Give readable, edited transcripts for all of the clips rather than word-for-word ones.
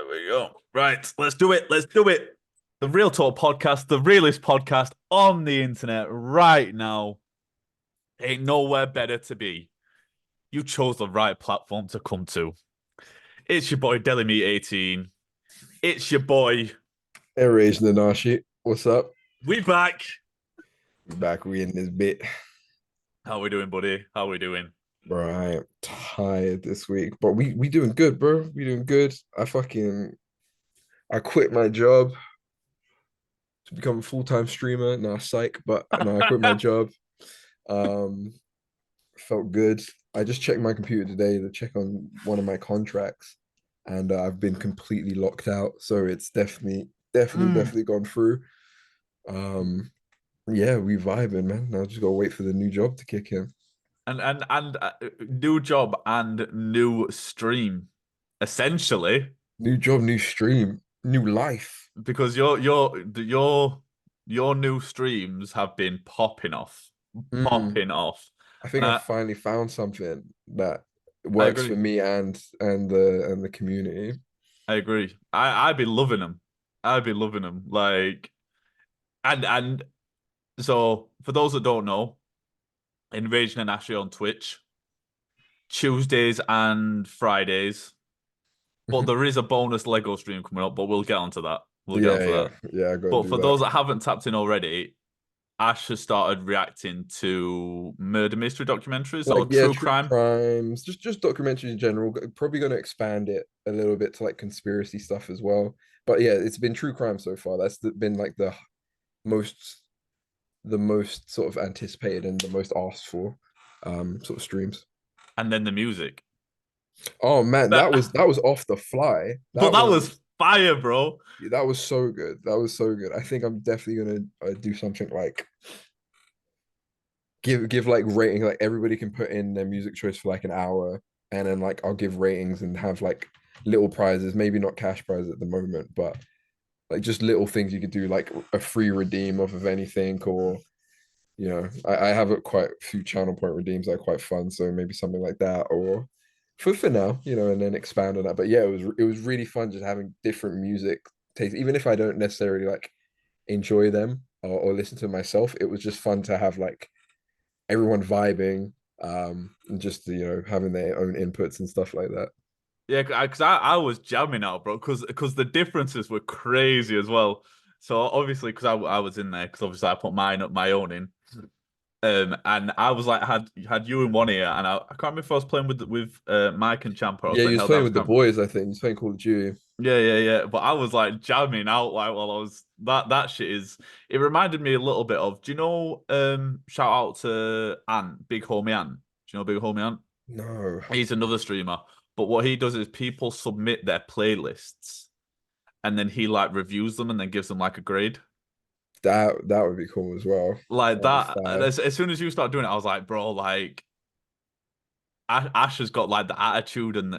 There we go. Right, let's do it. Let's do it. The Real Talk podcast, the realest podcast on the internet right now. Ain't nowhere better to be. You chose the right platform to come to. It's your boy DeliMeat18. It's your boy. ENRAGEDNANASHI, what's up? We back. Back we in this bit. How we doing, buddy? How we doing? Bro, I am tired this week, but we doing good, bro. We doing good. I quit my job to become a full-time streamer. Nah, psych, but no, I quit my job. Um, Felt good. I just checked my computer today to check on one of my contracts, and I've been completely locked out. So it's definitely gone through. Um, yeah, we vibing, man. Now I just gotta wait for the new job to kick in. And new job and new stream, essentially, New job, new stream, new life. because your new streams have been popping off, Mm. popping off, I think and I I finally found something that I works for agree. me and the community. I agree. I've been loving them. I've been loving them. Like, and so for those that don't know, ENRAGEDNANASHI on Twitch, Tuesdays and Fridays. But there is a bonus Lego stream coming up, but we'll get onto that. We'll get Yeah, onto yeah, that. yeah. I gotta But do for that. those that haven't tapped in already, Ash has started reacting to murder mystery documentaries Like, or yeah, true true crime. crimes, just documentaries in general. Probably gonna expand it a little bit to like conspiracy stuff as well. But yeah, it's been true crime so far. Been like most the most sort of anticipated and the most asked for sort of streams. And then the music. Oh man, That, that was off the fly. but that was fire, bro. That was so good. That was so good. I think I'm definitely gonna do something like give like rating. Like everybody can put in their music choice for like an hour, and then like I'll give ratings and have like little prizes. Maybe not cash prizes at the moment, but like just little things you could do, like a free redeem off of anything, or I have quite a few channel point redeems that are quite fun. So maybe something like that, or for now, and then expand on that. But yeah, it was really fun just having different music taste, even if I don't necessarily like enjoy them or listen to myself. It was just fun to have like everyone vibing, and just having their own inputs and stuff like that. Yeah, because I was jamming out, bro. Because the differences were crazy as well. So obviously, because I was in there, because obviously I put my own in. And I was like had you in one ear, and I can't remember if I was playing with Mike and Champ, or I was Yeah, playing you was held playing down. with the boys. I think you was playing Call of Duty. Yeah. But I was like jamming out like while I was that shit is. It reminded me a little bit of. Do you know? Shout out to Ant, Big Homie Ant. Do you know Big Homie Ant? No, He's another streamer. But what he does is people submit their playlists, and then he like reviews them and then gives them like a grade. that would be cool as well. Like That'd be that. fire. As soon as you start doing it, I was like, bro, like Ash has got like the attitude and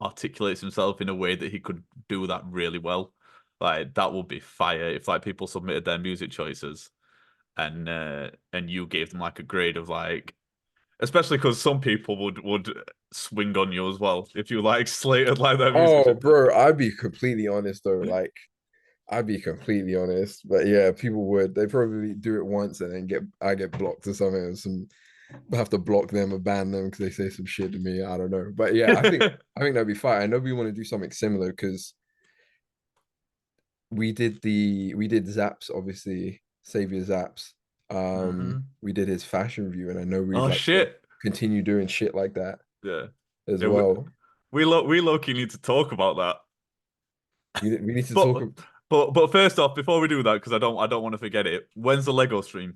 articulates himself in a way that he could do that really well. Like that would be fire if like people submitted their music choices and you gave them like a grade of like, especially because some people would swing on you as well if you like slated like their music. Oh, bro, I'd be completely honest though. Like, I'd be completely honest. But yeah, people would. They probably do it once and then I get blocked or something. And I have to block them or ban them because they say some shit to me. I don't know. But yeah, I think that'd be fine. I know we want to do something similar because we did Zaps, obviously, SaviorZaps. Hmm. We did his fashion review, and I know we'd Oh like to shit! continue doing shit like that Yeah, as yeah. well. We low key need to talk about that. We need to talk. But but first off, before we do that, because I don't want to forget it. When's the Lego stream?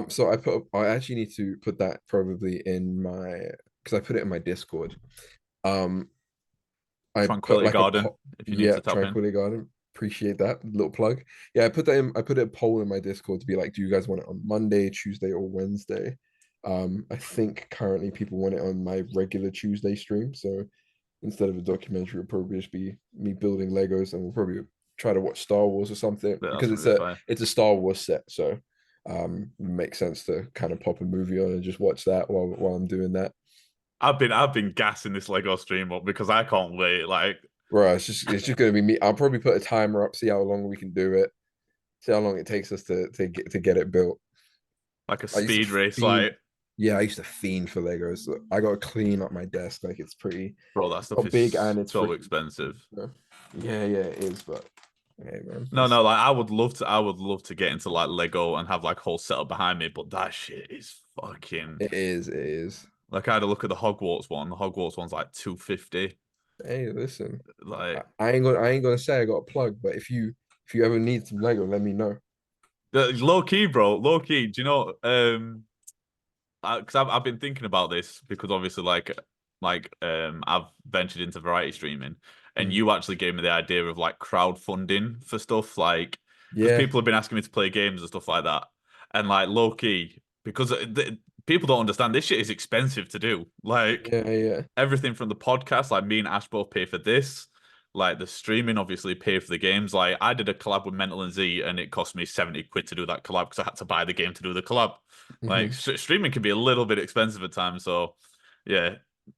So I actually need to put that probably in my because I put it in my Discord. Um, I put Tranquility like a Garden, if you need yeah, to tap in. Tranquility Garden. Appreciate that little plug. Yeah, I put a poll in my Discord to be like, do you guys want it on Monday, Tuesday, or Wednesday? I think currently people want it on my regular Tuesday stream. So instead of a documentary, it'll probably just be me building Legos, and we'll probably try to watch Star Wars or something Yeah, that's because gonna be fine. it's a Star Wars set. So it makes sense to kind of pop a movie on and just watch that while I'm doing that. I've been gassing this Lego stream up because I can't wait. Like Right, it's just gonna be me. I'll probably put a timer up, see how long we can do it, see how long it takes us to get it built. Like a I used to speed race, fiend, like, yeah, I used to fiend for Legos. So I gotta clean up my desk. Like it's pretty, bro, that it's stuff not is big and it's so freaking. expensive. Yeah, yeah, it is. But hey, man, No, no, like I would love to get into like Lego and have like whole setup behind me, but that shit is fucking it is, it is. like I had a look at the Hogwarts one. The Hogwarts one's like 250. Hey, listen, I, Like I ain't gonna say I got a plug, but if you ever need some Lego, let me know. low key, bro, low key. Do you know? Because I've been thinking about this because obviously I've ventured into variety streaming, and Mm. you actually gave me the idea of like crowdfunding for stuff like because Yeah, people have been asking me to play games and stuff like that, and like low key because people don't understand this shit is expensive to do. Like yeah, yeah. everything from the podcast, like me and Ash both pay for this. Like the streaming, obviously, pay for the games. Like I did a collab with Mental and Z, and it cost me 70 quid to do that collab because I had to buy the game to do the collab. Like Hmm. streaming can be a little bit expensive at times. So yeah,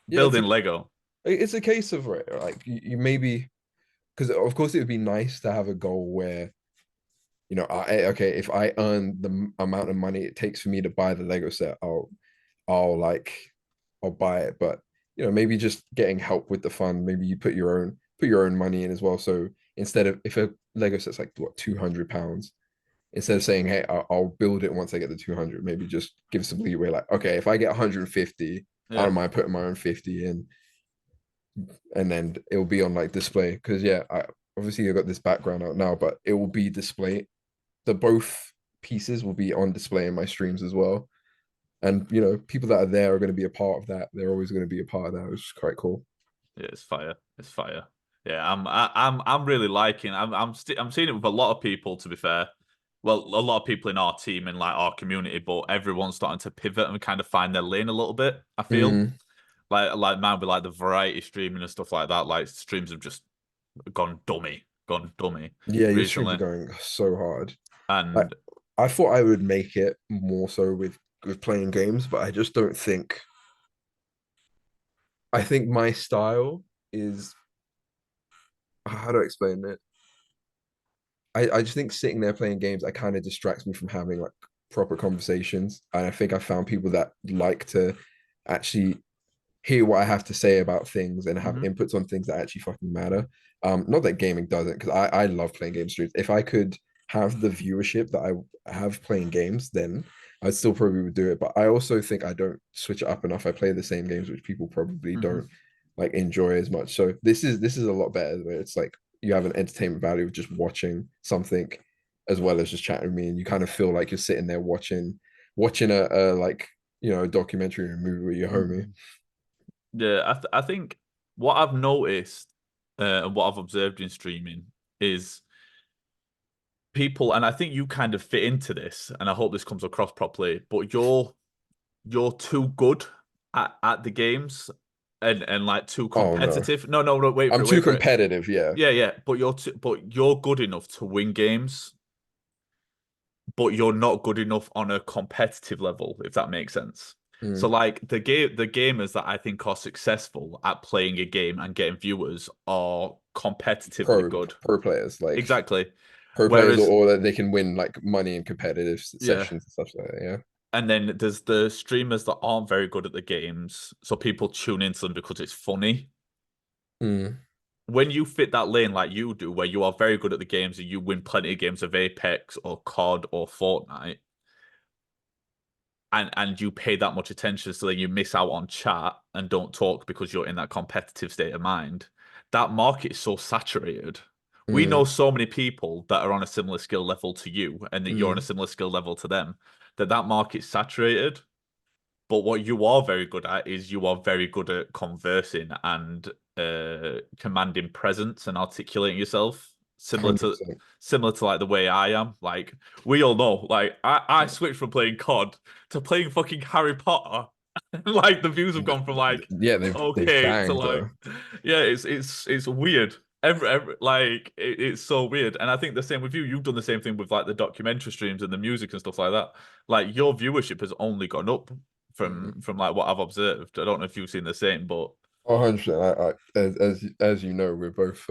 Yeah, building Lego. it's a case of right, like you maybe because of course it would be nice to have a goal where okay, if I earn the amount of money it takes for me to buy the Lego set, I'll like I'll buy it. But maybe just getting help with the fund, maybe you put your own money in as well. So instead of if a Lego set's like what £200, instead of saying, hey, I'll build it once I get the 200, maybe just give some leeway. Like, okay, if I get 150, I Yeah, don't mind putting my own 50 in, and then it'll be on like display. Because yeah, obviously you've got this background out now, but it will be display. The both pieces will be on display in my streams as well. And people that are there are going to be a part of that. They're always going to be a part of that, which is quite cool. yeah, it's fire. It's fire. Yeah, I'm really liking. I'm seeing it with a lot of people. To be fair, well, a lot of people in our team and like our community, but everyone's starting to pivot and kind of find their lane a little bit. I feel Mm, like man with like the variety streaming and stuff like that. Like streams have just gone dummy yeah, your streams are recently. going so hard. I And I thought I would make it more so with playing games, but I just don't think. I think my style is how do I explain it? I just think sitting there playing games, I kind of distracts me from having like proper conversations. And I think I found people that like to actually hear what I have to say about things and have mhm, inputs on things that actually fucking matter. Not that gaming doesn't, because I love playing game streams. If I could have the viewership that I have playing games, then I still probably would do it. But I also think I don't switch it up enough. I play the same games which people probably mhm. don't like enjoy as much. So this is a lot better. It's like you have an entertainment value of just watching something as well as just chatting with me, and you kind of feel like you're sitting there watching a like a documentary or a movie with your homie. Yeah, I think what I've noticed and what I've observed in streaming is people, and I think you kind of fit into this, and I hope this comes across properly, but you're too good at the games and like too Oh no. competitive. No, no, no, I'm too wait for it. competitive. Yeah. Yeah, yeah, but you're good enough to win games, but you're not good enough on a competitive level, if that makes sense. So Mm. like the gamers that I think are successful at playing a game and getting viewers are competitively Pro good. pro players, like Exactly. pro players, Whereas or that they can win like money in competitive yeah, sessions and stuff like that. Yeah. and then there's the streamers that aren't very good at the games, so people tune into them because it's funny. Mm. When you fit that lane like you do, where you are very good at the games and you win plenty of games of Apex or COD or Fortnite, and you pay that much attention so then you miss out on chat and don't talk because you're in that competitive state of mind, that market is so saturated. We know Mm. so many people that are on a similar skill level to you and that you're on a Mm. similar skill level to them, that market's saturated. But what you are very good at is you are very good at conversing and commanding presence and articulating yourself, 100%. similar to like the way I am. Like we all know, like I switched from playing COD to playing fucking Harry Potter. Like the views have gone from like Yeah, they've okay to banged like though. yeah, it's weird. Every like it's so weird, and I think the same with you. You've done the same thing with like the documentary streams and the music and stuff like that. Like your viewership has only gone up Mm. from like what I've observed. I don't know if you've seen the same, but 100%. As you know, we're both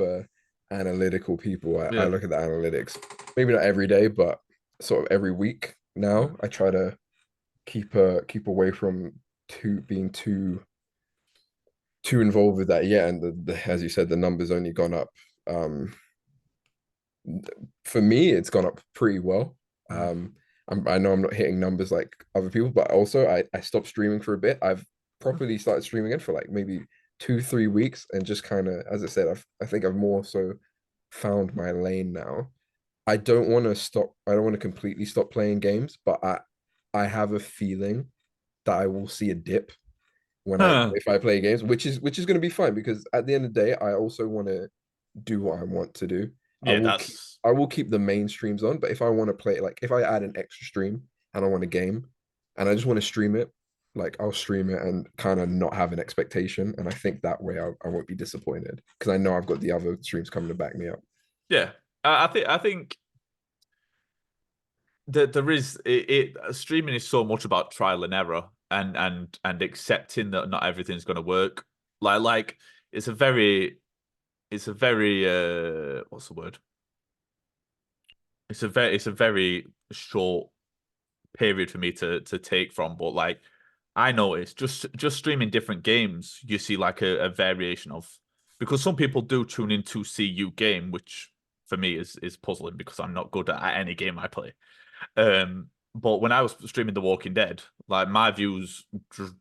analytical people. I Yeah. look at the analytics, maybe not every day, but sort of every week Yeah. now. I try to keep away from being too involved with that. Yeah, and as you said, the numbers only gone up. Um, for me, it's gone up pretty well. Mm. Um, I know I'm not hitting numbers like other people, but also I stopped streaming for a bit. I've properly started streaming again for like maybe 2 3 weeks, and just kind of, as I said, I think I've more so found my lane now. I don't want to stop. I don't want to completely stop playing games, but I have a feeling that I will see a dip when I Huh. if I play games, which is going to be fine because at the end of the day, I also want to do what I want to do. I Yeah, will keep that's I will keep the main streams on, but if I want to play, like if I add an extra stream and I want a game and I just want to stream it, like I'll stream it and kind of not have an expectation. And I think that way I won't be disappointed because I know I've got the other streams coming to back me up. yeah. I think that there is streaming is so much about trial and error and accepting that not everything's going to work. Like it's a very what's the word? It's a very short period for me to take from, but like I noticed just streaming different games, you see like a variation of, because some people do tune in to see you game, which for me is puzzling because I'm not good at any game I play. But when I was streaming The Walking Dead, like my views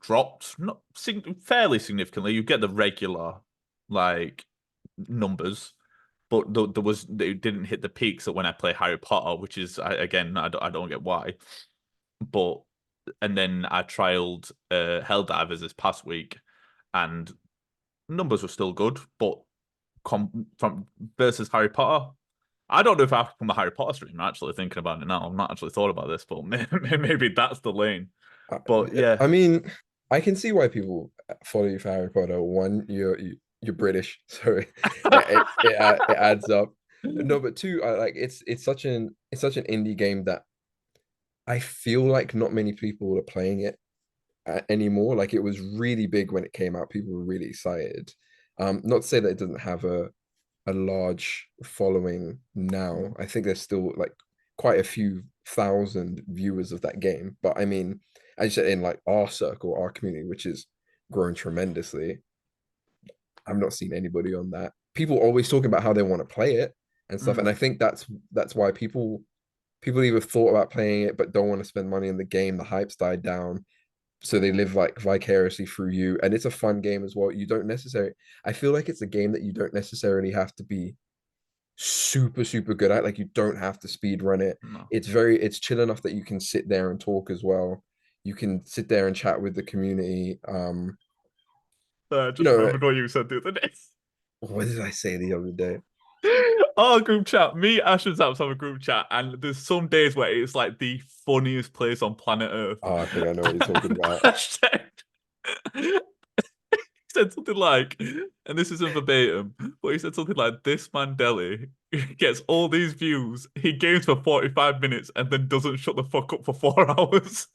dropped not fairly significantly. You get the regular like numbers, but there was they didn't hit the peaks that when I play Harry Potter, which is again I don't get why. But and then I trialed Helldivers this past week, and numbers were still good, but from versus Harry Potter, I don't know if I have become a Harry Potter streamer. Actually, thinking about it now, I've not actually thought about this, but maybe that's the lane. I, But yeah, I mean, I can see why people follow you for Harry Potter. One, you're British, so it adds up. No, but two, I like it's such an indie game that I feel like not many people are playing it anymore. Like it was really big when it came out. People were really excited. Not to say that it doesn't have a large following now. I think there's still like quite a few thousand viewers of that game. But I mean, as you said, in like our circle, our community, which is grown tremendously, I've not seen anybody on that. People always talking about how they want to play it and stuff. And mm, I think that's why people either thought about playing it but don't want to spend money in the game. The hype's died down, so they live like vicariously through you, and it's a fun game as well. You don't necessarily, I feel like it's a game that you don't necessarily have to be super good at. Like you don't have to speed run it. no. It's chill enough that you can sit there and talk as well. You can sit there and chat with the community. I You just know, remembered what you said the other day. what did I say the other day? Oh, group chat. Me, Ash, and Zaps have a group chat, and there's some days where it's like the funniest place on planet Earth. Oh, I think I know what you're talking And about. Ash said something like, and this isn't verbatim, but he said something like, "This man Deli gets all these views. He games for 45 minutes and then doesn't shut the fuck up for 4 hours."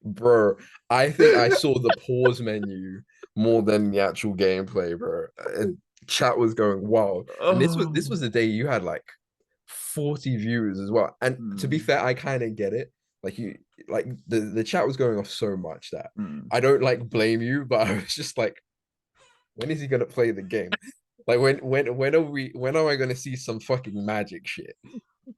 Bro, I think I saw the pause menu more than the actual gameplay, bro. And chat was going wild. And this was Oh. the day you had like 40 views as well. And to be Mm, fair, I kind of get it. Like you like the chat was going off so much that mm. I don't like blame you, but I was just like, when is he gonna play the game? Like when am I gonna see some fucking magic shit?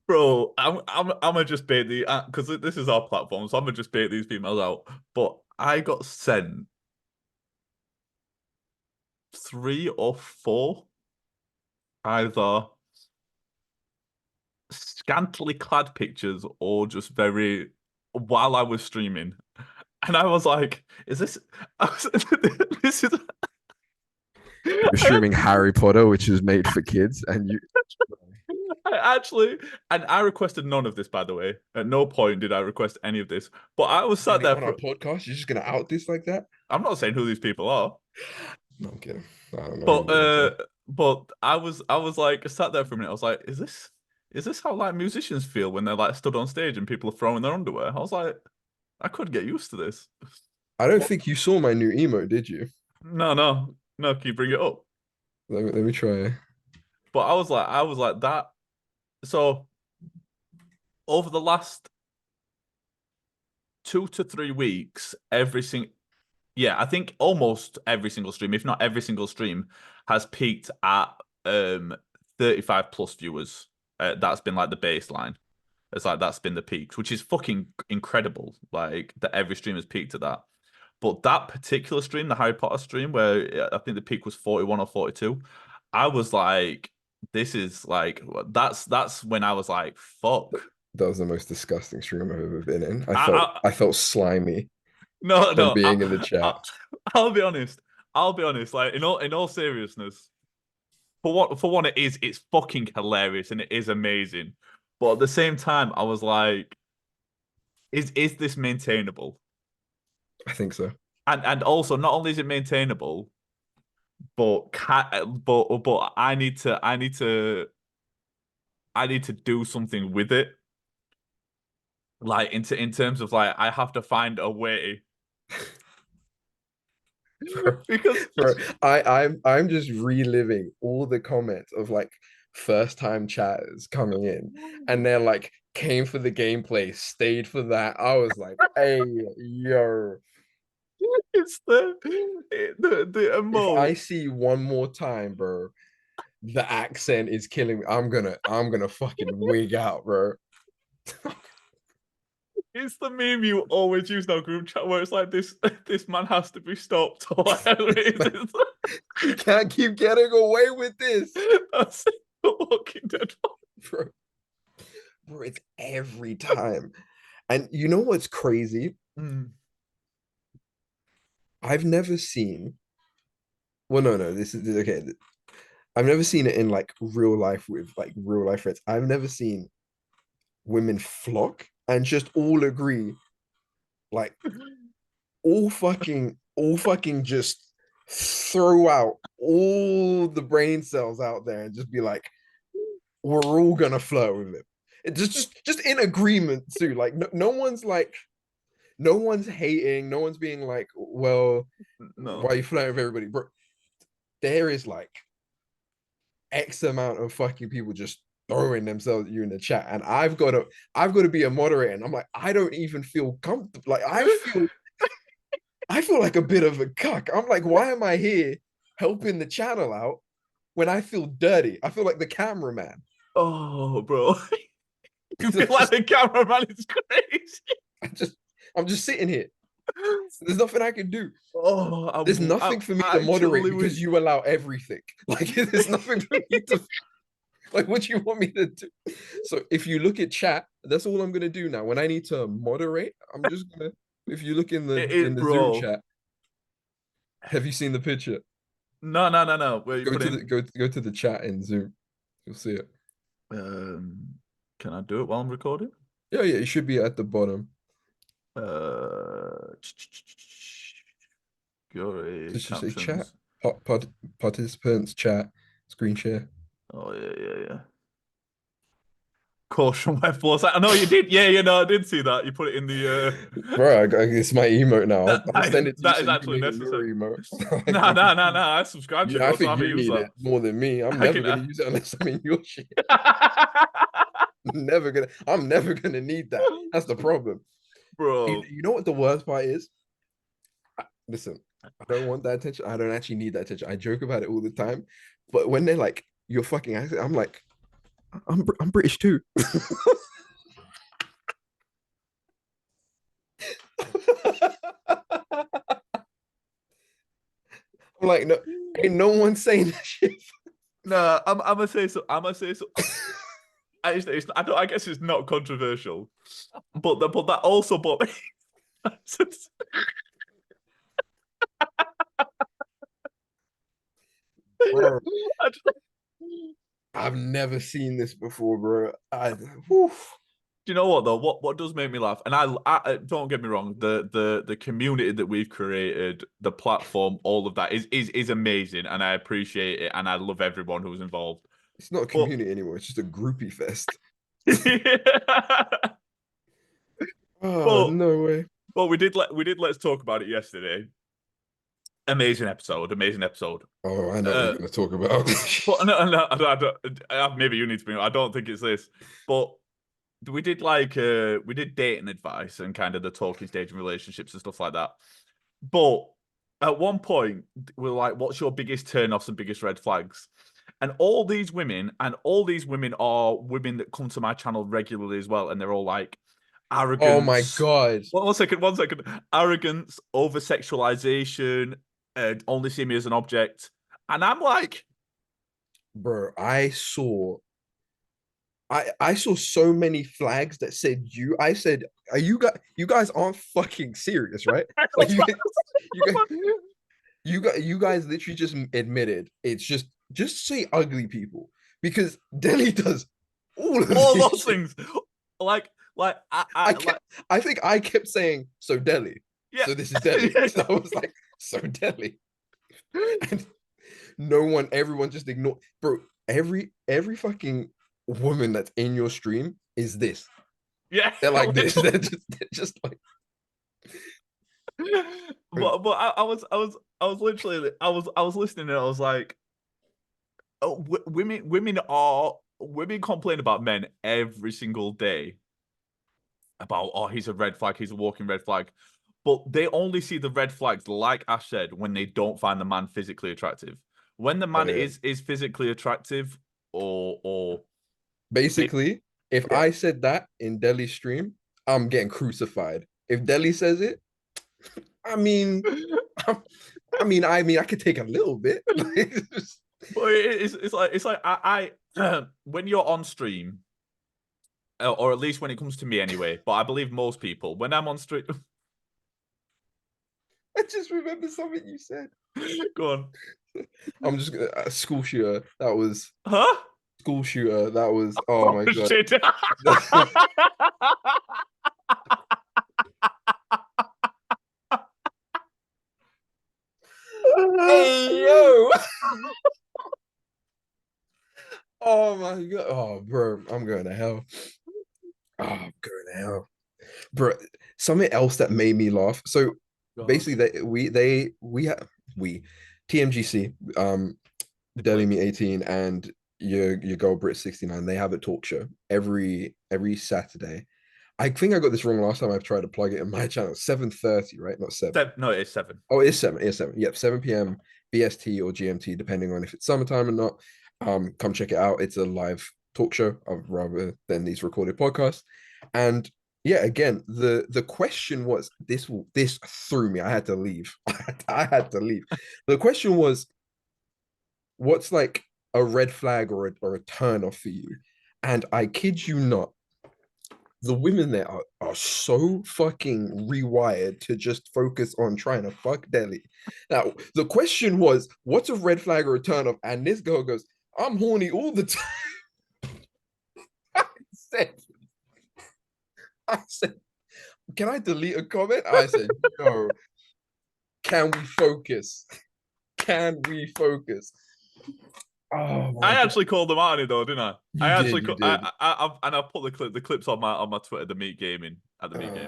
Bro, I'm gonna just bait the because this is our platform, so I'm gonna just bait these females out. But I got sent 3 or 4 either scantily clad pictures or just very while I was streaming, and I was like, "Is this? This is." You're streaming Harry Potter, which is made for kids, and you I actually, and I requested none of this, by the way. At no point did I request any of this. But I was sat getting there on our for. podcast, you're just gonna out this like that? I'm not saying who these people are. No, I'm kidding. I don't know who But you're gonna say. I was like sat there for a minute. I was like, is this how like musicians feel when they're like stood on stage and people are throwing their underwear? I was like, I could get used to this. I don't But think you saw my new emo, did you? No. Can you bring it up? Let me try. But I was like that. So over the last 2 to 3 weeks, yeah, I think almost every single stream, if not every single stream, has peaked at 35 plus viewers. That's been like the baseline. It's like that's been the peaks, which is fucking incredible. Like that every stream has peaked at that. But that particular stream, the Harry Potter stream, where I think the peak was 41 or 42, I was like, this is like that's when I was like, fuck. That was the most disgusting stream I've ever been in. I felt I I felt slimy no from no being in the chat. I'll be honest. I'll be honest. Like in all seriousness, for one, it's fucking hilarious and it is amazing. But at the same time, I was like, is this maintainable? I think so. And also, not only is it maintainable, but I need to do something with it. Like in terms of like I have to find a way Bro, because bro, I'm just reliving all the comments of like first time chatters coming in and they're like came for the gameplay, stayed for that. I was like, hey, yo, it's the if I emote. see one more time, bro, the accent is killing me. I'm gonna fucking wig out, bro. It's the meme you always use in our group chat where it's like this man has to be stopped or whatever it is. You can't keep getting away with this, That's the Walking Dead. bro. Bro, it's every time. And you know what's crazy? Mm. I've never seen. Well, no, this is okay. I've never seen it in like real life with like real life friends. I've never seen women flock and just all agree, like all fucking just throw out all the brain cells out there and just be like, we're all gonna flirt with him. It just in agreement too. Like no one's like no one's hating, no one's being like, well, why No. are you flirting with everybody? Bro, there is like X amount of fucking people just throwing themselves at you in the chat. And I've got to be a moderator. And I'm like, I don't even feel comfortable. Like I feel like a bit of a cuck. I'm like, why am I here helping the channel out when I feel dirty? I feel like the cameraman. Oh, bro. You feel like just, the cameraman is crazy. I just I'm just sitting here. There's nothing I can do. Oh, There's nothing for me to moderate actually because weak. you allow everything. Like there's nothing for me to like what do you want me to do? So if you look at chat, that's all I'm gonna do now. When I need to moderate, I'm just gonna if you look in the Zoom Bro. chat, have you seen the picture? No. Where you Go put to the in? go to the chat in Zoom. You'll see it. Can I do it while I'm recording? Yeah, it should be at the bottom. Uh, Glory Just say chat. captions. Participants, chat, screen share. Oh yeah. Caution web force. I know you did. Yeah, I did see that. You put it in the Bro, it's my emote now. I'll send it to you that so is you can actually make it your necessary. emote. Like, No, no, no, no. I subscribe to it, I bro, so think I'm gonna you use need that. it more than me. I'm I never can. gonna use it unless I'm in your shit. I'm never gonna need that. That's the problem. Bro. You know what the worst part is? Listen, I don't want that attention. I don't actually need that attention. I joke about it all the time. But when they're like, you're fucking accent, I'm like, I'm British too. I'm like, no, ain't no one saying that shit. No, I'm gonna say so. I'm gonna say so. I don't. I guess it's not controversial, but that also. But Bro, I just, I've never seen this before, bro. do you know what though? What does make me laugh? And don't get me wrong, the community that we've created, the platform, all of that is amazing, and I appreciate it, and I love everyone who's involved. It's not a But community anymore. It's just a groupie fest. Oh, but no way. we did let's talk about it yesterday. Amazing episode, amazing episode. Oh, I know what you're going to talk about. But no, I don't, maybe you need to be. I don't think it's this, but we did we did dating advice and kind of the talking stage in relationships and stuff like that. But at one point, we're like, "What's your biggest turn-offs and biggest red flags?" And all these women are women that come to my channel regularly as well, and they're all like Oh my arrogance. God. One second, one second. Arrogance, over sexualization, only see me as an object. And I'm like, Bro, I saw so many flags that said you. I said, "Are you guys aren't fucking serious, right? Like you guys, you guys literally just admitted it's just say ugly people because Delhi does all of all this those shit. things. Like, like, I kept, I think I kept saying so Delhi. yeah. So this is Delhi. Yeah. So I was like, so Delhi. And no one, everyone just ignored, bro. Every fucking woman that's in your stream is this. Yeah. They're like this. They're just like. But I was literally I was listening and I was like, oh, women complain about men every single day about, oh, he's a red flag, he's a walking red flag, but they only see the red flags, like Ash said, when they don't find the man physically attractive. When the man Yeah. is physically attractive, or Basically, if yeah. I said that in Delhi stream, I'm getting crucified. If Delhi says it, I mean, I could take a little bit. But it's like I when you're on stream, or at least when it comes to me anyway. But I believe most people, when I'm on stream, I just remember something you said. go on, I'm just school shooter. That was huh? school shooter. That was oh Oh my god. shit! Hey yo. Oh my god. Oh bro, I'm going to hell. Oh, I'm going to hell. Bro, something else that made me laugh. So Go on. basically we TMGC, The Delhi clips. Me 18 and your girl Brit 69, they have a talk show every Saturday. I think I got this wrong last time I've tried to plug it in my channel. 7:30, right? Not 7. No, it's 7. Oh, it is 7. It is 7. Yep, 7 p.m. BST or GMT, depending on if it's summertime or not. Come check it out. It's a live talk show rather than these recorded podcasts. And yeah, again, the question was this threw me. I had to leave. I had to leave. The question was, what's like a red flag or a turn off for you? And I kid you not, the women there are so fucking rewired to just focus on trying to fuck Delhi. Now, the question was, what's a red flag or a turn off? And this girl goes, I'm horny all the time. I said, I said, can I delete a comment? I said, no. Can we focus? Can we focus? Oh my I god. actually called them out on it though, didn't I? I You did, actually you did. and I put the clips on my Twitter, the meat gaming at the meat Uh,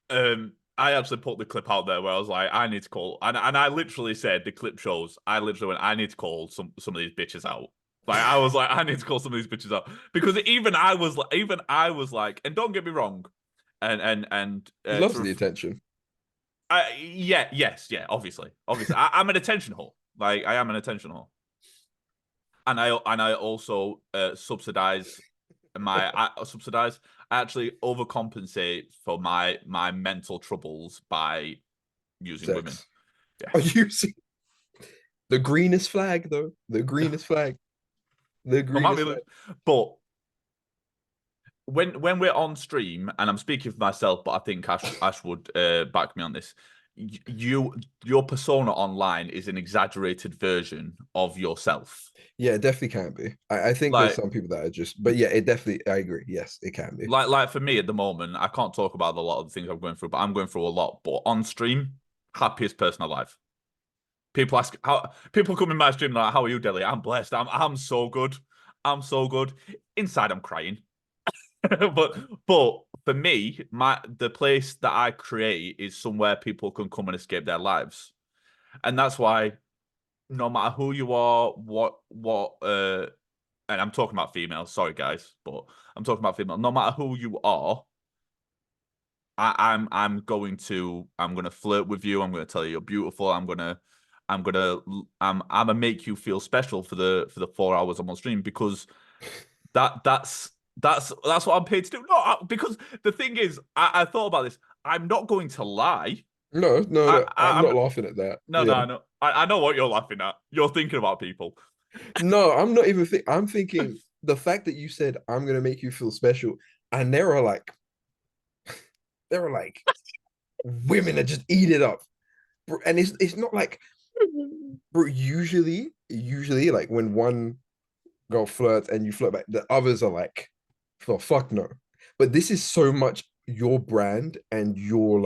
gaming. I actually put the clip out there where I was like, I need to call, and I literally said the clip shows. I literally went, I need to call some of these bitches out. Like I was like, I need to call some of these bitches out because even I was like, and don't get me wrong, and he loves the attention. yeah, yes, yeah, obviously, I'm an attention whore. Like I am an attention whore, and I also subsidize I subsidize. I actually overcompensate for my mental troubles by using women. Sex. Yeah. Are you see the greenest flag though? The greenest flag. The greenest flag. But when we're on stream, and I'm speaking for myself, but I think Ash would back me on this. Your persona online is an exaggerated version of yourself. Yeah, it definitely can be. I think there's Like some people that are just, but yeah, it definitely, I agree. Yes, it can be. like for me at the moment, I can't talk about a lot of the things I'm going through, but I'm going through a lot. But on stream, happiest person alive. People ask how people come in my stream like, "How are you, Delhi?" I'm blessed. I'm so good. I'm so good. Inside, I'm crying. but for me, the place that I create is somewhere people can come and escape their lives. And that's why no matter who you are, and I'm talking about females, sorry guys, but I'm talking about female. No matter who you are, I'm gonna flirt with you. I'm gonna tell you you're beautiful. I'm gonna make you feel special for the 4 hours I'm on stream because that's what I'm paid to do. No, because the thing is, I thought about this. I'm not going to lie. No, no, I, no. I I'm I'm not laughing at that. no Yeah. no no. I know what you're laughing at. You're thinking about people. No, I'm not even I'm thinking the fact that you said I'm gonna make you feel special, and there are like women that just eat it up. And it's not like, bro, usually like when one girl flirts and you flirt back, the others are like, for fuck no. But this is so much your brand and your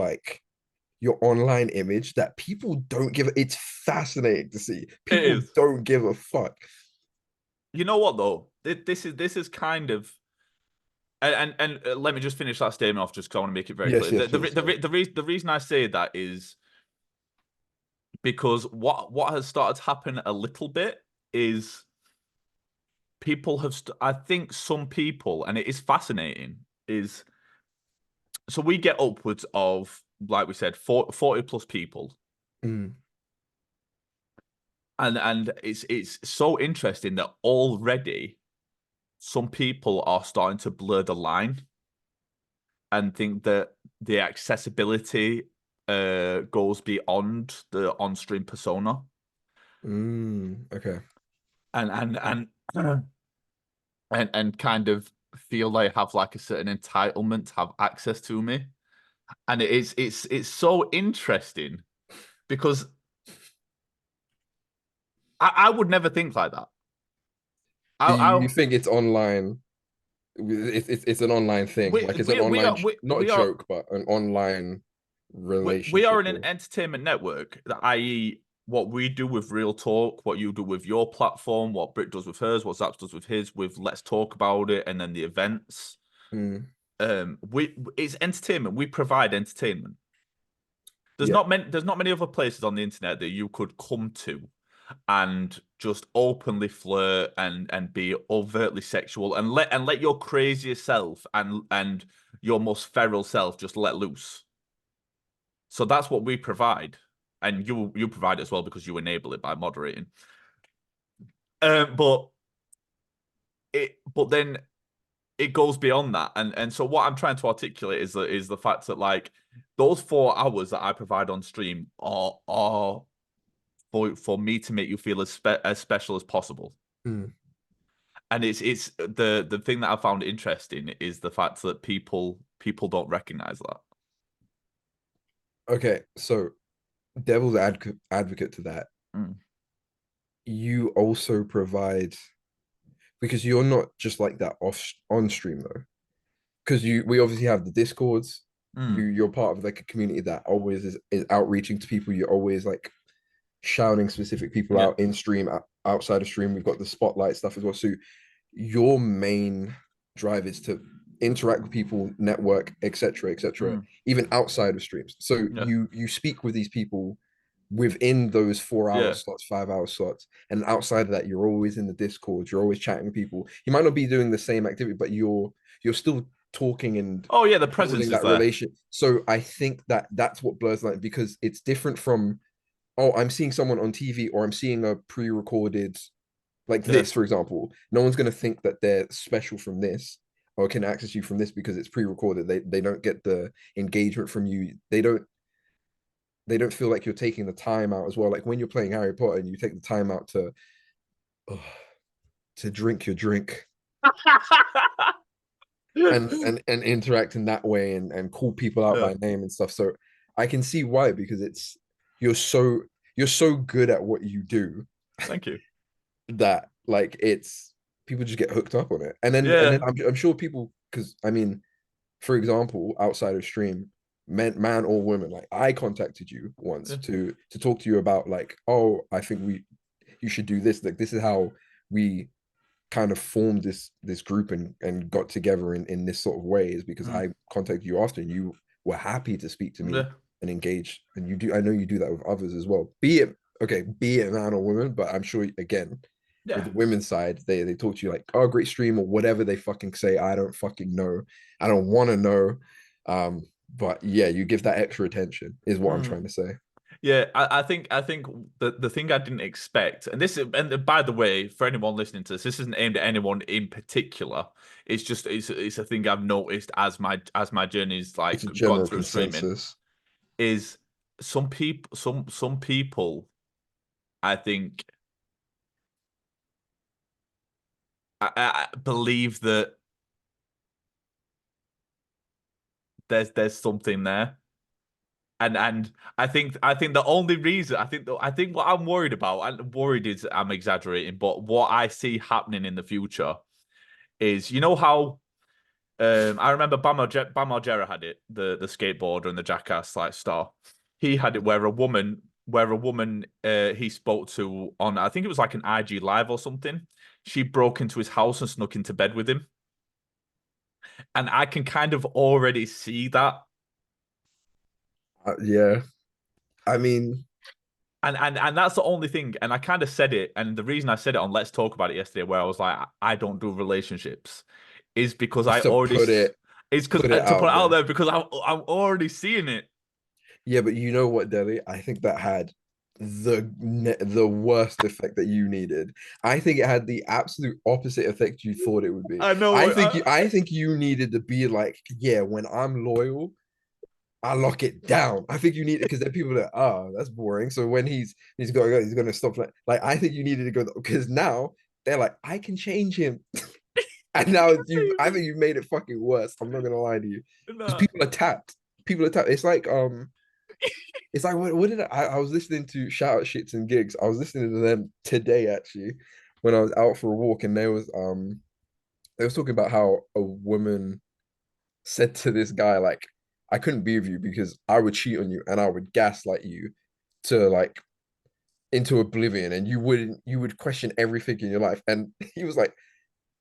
online image that people don't give it's fascinating to see. It People is. don't give a fuck. You know what though? This is kind of and let me just finish that statement off, just because I want to make it very Yes, clear. yes, please. Sorry. The reason I say that is because what has started to happen a little bit is people have. I think some people, and it is fascinating, is so we get upwards of, like we said, 40 plus people, Mm, and it's so interesting that already some people are starting to blur the line and think that the accessibility goes beyond the on-stream persona, okay. and and kind of feel they have like a certain entitlement to have access to me. And it's so interesting because I would never think like that. Do I you think it's online? It's an online thing, like it's an we online are not a joke, but an online we are relationship in an or entertainment network, i.e., what we do with Real Talk, what you do with your platform, what Brit does with hers, what Zaps does with his, with Let's Talk About It, and then the events. mm, We it's entertainment. We provide entertainment. yeah. There's not many other places on the internet that you could come to and just openly flirt and be overtly sexual and let your craziest self and your most feral self just let loose. So that's what we provide, and you provide it as well because you enable it by moderating. But then it goes beyond that, and so what I'm trying to articulate is the fact that like those 4 hours that I provide on stream are for me to make you feel as special as possible. Mm. And it's the thing that I found interesting is the fact that people don't recognize that. Okay, so advocate to that. Mm, You also provide because you're not just like that off on stream though. Because we obviously have the discords. mm, You're part of like a community that always is outreaching to people. You're always like shouting specific people yeah, out in stream, outside of stream. We've got the spotlight stuff as well. So your main drive is to interact with people, network, etc., mm, even outside of streams. So yeah, you speak with these people within those 4 hour yeah. slots, 5 hour slots, and outside of that, you're always in the Discord. You're always chatting with people. You might not be doing the same activity, but you're still talking and Oh yeah, the presence building is that there. relation. So I think that that's what blurs the line because it's different from, oh, I'm seeing someone on TV or I'm seeing a pre-recorded like Yeah. this, for example. No one's going to think that they're special from this or can access you from this because it's pre-recorded. They don't get the engagement from you. They don't feel like you're taking the time out as well. Like when you're playing Harry Potter and you take the time out oh, to drink your drink and interact in that way and call people out Yeah. by name and stuff. So I can see why because you're so you're so good at what you do Thank you. that like it's people just get hooked up on it. And then Yeah. I'm sure people because I mean, for example, outside of stream, man or woman, like I contacted you once Yeah. to talk to you about like, oh, I think you should do this. Like this is how we kind of formed this group and got together in this sort of way is because Mm. I contacted you after and you were happy to speak to me Yeah. and engage. And you do, I know you do that with others as well. Be it okay, be it man or woman, but I'm sure again, with Yeah. the women's side, they talk to you like, oh, great stream or whatever they fucking say. I don't fucking know. I don't want to know. But yeah, you give that extra attention is what I'm Mm. trying to say. Yeah, I think the thing I didn't expect, and this is, and by the way, for anyone listening to this, this isn't aimed at anyone in particular. It's just it's a thing I've noticed as my journey's It's like a gone general through streaming. consensus. Is some people I think I believe that there's something there. And I think the only reason I think what I'm worried about, and worried is I'm exaggerating, but what I see happening in the future is, you know how I remember Bam Margera had it, the skateboarder and the jackass like star. He had it where a woman he spoke to on, I think it was like an IG live or something. She broke into his house and snuck into bed with him. And I can kind of already see that. Yeah, I mean, And that's the only thing. And I kind of said it, and the reason I said it on Let's Talk About It yesterday, where I was like, I don't do relationships, is because I just to already it's because put it to put it out out there. there because I'm already seeing it. Yeah, but you know what, Delhi? I think that had the worst effect that you needed. I think it had the absolute opposite effect you thought it would be. I know. I think you needed to be like, yeah, when I'm loyal, I lock it down. I think you need it because there are people that, oh, that's boring. So when he's gonna stop like I think you needed to go because now they're like, I can change him. And now you I think you made it fucking worse. I'm not gonna lie to you. Because No. people are tapped. People are tapped. It's like what did I was listening to Shout Out Shits and Gigs. I was listening to them today actually when I was out for a walk and they was talking about how a woman said to this guy like I couldn't be with you because I would cheat on you and I would gaslight you to like into oblivion and you would question everything in your life and he was like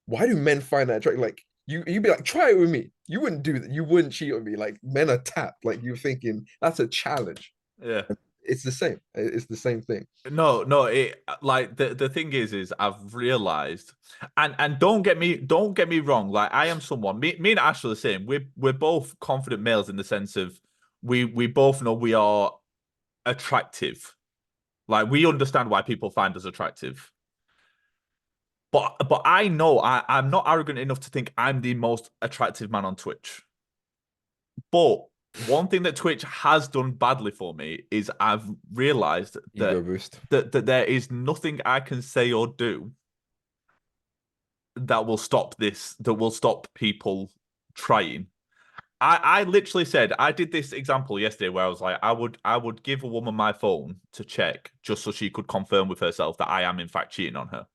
why do men find that attractive like you'd be like try it with me you wouldn't do that you wouldn't cheat on me like men are tapped like you're thinking that's a challenge Yeah. it's the same thing. No, no, it like the thing is I've realized, and don't get me wrong, like I am someone, me and Ash are the same. We're both confident males in the sense of we both know we are attractive. Like we understand why people find us attractive. But I know I'm not arrogant enough to think I'm the most attractive man on Twitch. But one thing that Twitch has done badly for me is I've realized Ego boost. that there is nothing I can say or do that will stop people trying. I literally said I did this example yesterday where I was like, I would give a woman my phone to check just so she could confirm with herself that I am in fact cheating on her.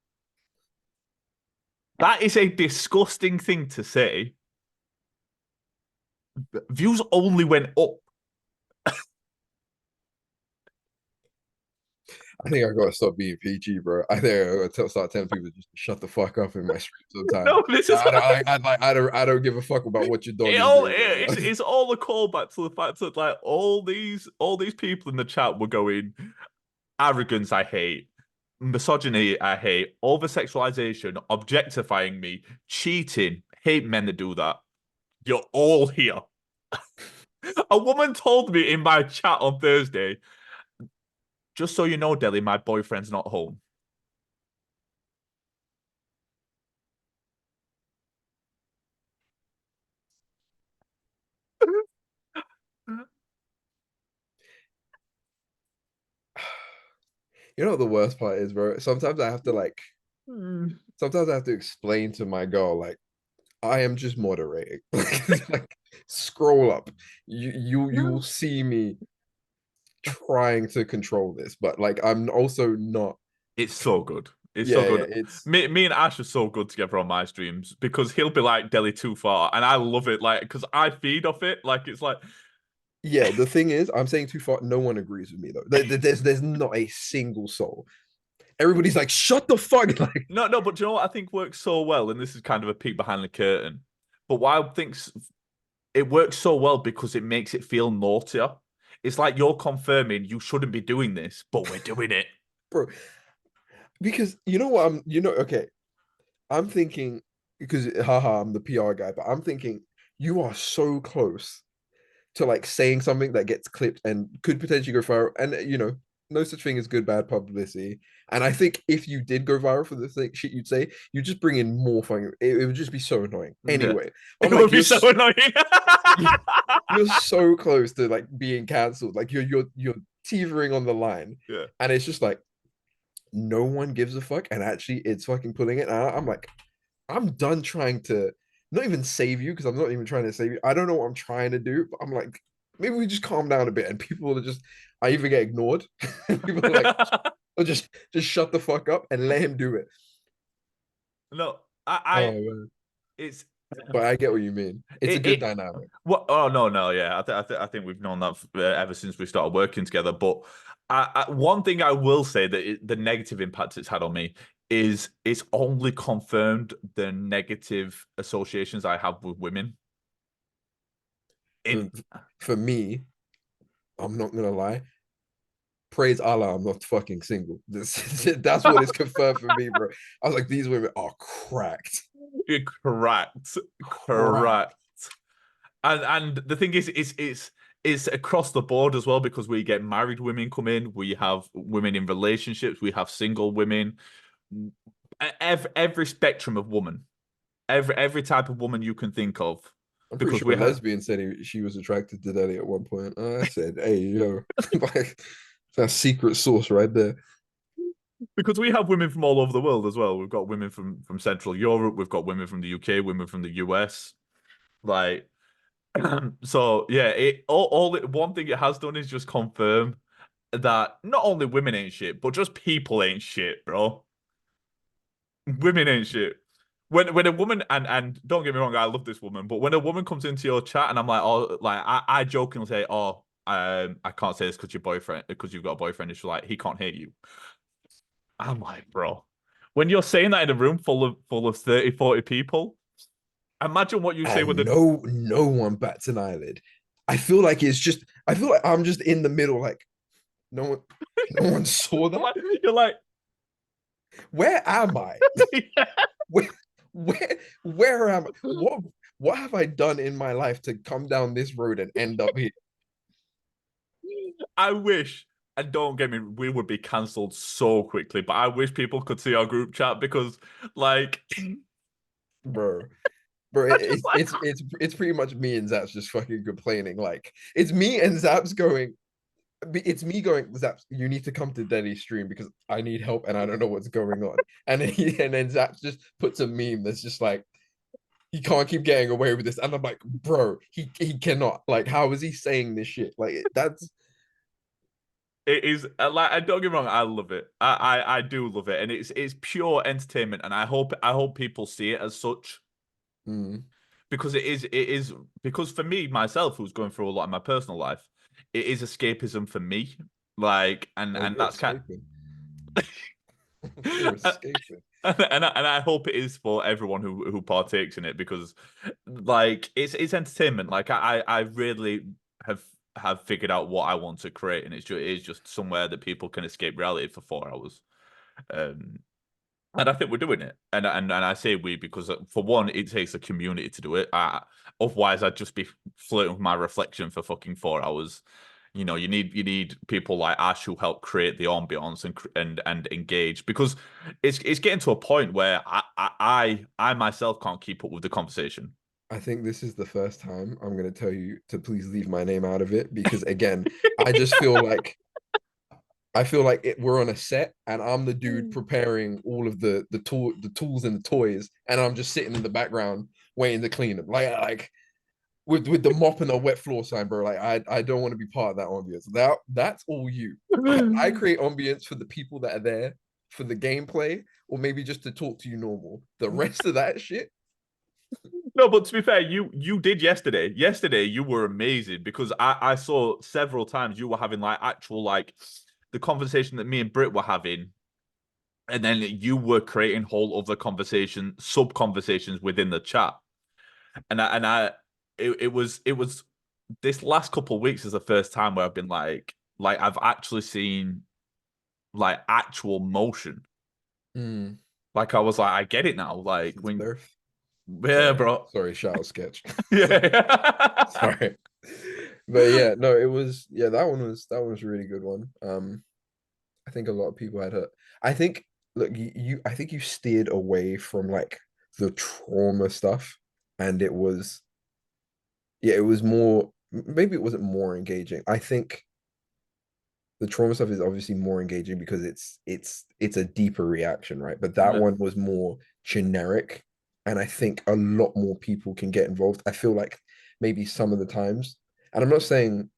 That is a disgusting thing to say. Views only went up. I think I gotta stop being PG, bro. I think I gotta start telling people just to shut the fuck up in my stream sometimes. No, this is I don't give a fuck about what your dog it is all doing, it's bro. it's all a callback to the fact that like all these people in the chat were going arrogance I hate, misogyny I hate, over sexualization, objectifying me, cheating, hate men that do that. You're all here. A woman told me in my chat on Thursday, just so you know, Delhi, my boyfriend's not home. You know what the worst part is, bro? Sometimes I have to explain to my girl, like, I am just moderating. Like, scroll up. You will see me trying to control this, but like I'm also not. It's so good. It's so Yeah, yeah. good. It's Me and Ash are so good together on my streams because he'll be like Delhi too far, and I love it. Like because I feed off it. Like it's like yeah. The thing is, I'm saying too far. No one agrees with me though. There's not a single soul. everybody's like, shut the fuck. Like, No, no, but do you know what I think works so well? And this is kind of a peek behind the curtain. But why I think it works so well because it makes it feel naughtier. It's like you're confirming you shouldn't be doing this, but we're doing it. bro, because you know what okay, I'm thinking, because haha, I'm the PR guy, but I'm thinking you are so close to like saying something that gets clipped and could potentially go viral. And no such thing as good bad publicity. And I think if you did go viral for the shit you'd say, you just bring in more fun. It would just be so annoying. Yeah. Anyway, It I'm would like, be so annoying. you're so close to like being cancelled. Like you're teetering on the line, Yeah. and it's just like no one gives a fuck. And actually, it's fucking pulling it. And I'm like, I'm done trying to not even save you, because I'm not even trying to save you. I don't know what I'm trying to do, but I'm like, maybe we just calm down a bit. And people are just, I either get ignored. People are like, oh, just shut the fuck up and let him do it. No, Oh man. it's But I get what you mean. It's a good it dynamic. what? Oh no, no, yeah. I think we've known that ever since we started working together. But one thing I will say that the negative impact it's had on me is it's only confirmed the negative associations I have with women. For It for me, I'm not gonna lie. Praise Allah, I'm not fucking single. That's what is confirmed for me, bro. I was like, these women are cracked. correct, Cracked. correct. And the thing is, it's across the board as well because we get married women come in, we have women in relationships, we have single women, every spectrum of woman, every type of woman you can think of, I'm pretty because sure we a have lesbian said she was attracted to Daddy at one point. I said, hey, yo, like that secret sauce right there. because we have women from all over the world as well. We've got women from Central Europe, we've got women from the UK, women from the US, like. So yeah, one thing it has done is just confirm that not only women ain't shit, but just people ain't shit, bro. Women ain't shit. When a woman and don't get me wrong, I love this woman, but when a woman comes into your chat and I'm like, oh, like I jokingly say, oh, I can't say this because you've got a boyfriend. It's like he can't hear you. I'm like, bro, when you're saying that in a room full of 30, 40 people, imagine what you say with And the no one bats an eyelid. I feel like I'm just in the middle, like no one no one saw that. you're like, Where am I? Where where am I? What have I done in my life to come down this road and end up here? I wish, and don't get me, we would be cancelled so quickly, but I wish people could see our group chat because, like, Bro. Bro, I just like, it's pretty much me and Zaps just fucking complaining. Like it's me and Zaps going. It's me going, Zaps, you need to come to Denny's stream because I need help and I don't know what's going on. And then Zaps just puts a meme that's just like he can't keep getting away with this. And I'm like, bro, he cannot. Like, how is he saying this shit? Like that's it is like, I don't get me wrong, I love it. I do love it, and it's pure entertainment, and I hope people see it as such mm, because it is because for me myself, who's going through a lot in my personal life, it is escapism for me. Like, and oh, and you're that's kind. escaping. You're escaping. And I hope it is for everyone who partakes in it because like it's entertainment. Like I really have figured out what I want to create, and it is just somewhere that people can escape reality for 4 hours. Um, and I think we're doing it. And I say we because for one, it takes a community to do it. Otherwise, I'd just be flirting with my reflection for fucking 4 hours. You need people like Ash who help create the ambience and engage because it's getting to a point where I myself can't keep up with the conversation. I think this is the first time I'm gonna tell you to please leave my name out of it because again, I just feel like we're on a set and I'm the dude preparing all of the tools and the toys, and I'm just sitting in the background waiting to clean them. Like with the mop and the wet floor sign, bro. Like I don't want to be part of that ambience. That's all you. I create ambience for the people that are there for the gameplay, or maybe just to talk to you normal. The rest of that shit, No, but to be fair, you did yesterday. Yesterday you were amazing because I saw several times you were having like actual like the conversation that me and Britt were having. and then you were creating whole other conversation, sub conversations within the chat. It was this last couple of weeks is the first time where I've been like I've actually seen like actual motion. Mm. Like I was like, I get it now. Like Since when, birth. yeah, Sorry, bro. sorry, shout out sketch. Yeah. Sorry. But yeah, no, it was, yeah, that one was a really good one. I think a lot of people had hurt. I think, look, I think you steered away from like the trauma stuff, and it was, yeah, it was more, maybe it wasn't more engaging. I think the trauma stuff is obviously more engaging because it's a deeper reaction, right? But that Yeah. one was more generic, and I think a lot more people can get involved. I feel like maybe some of the times, and I'm not saying,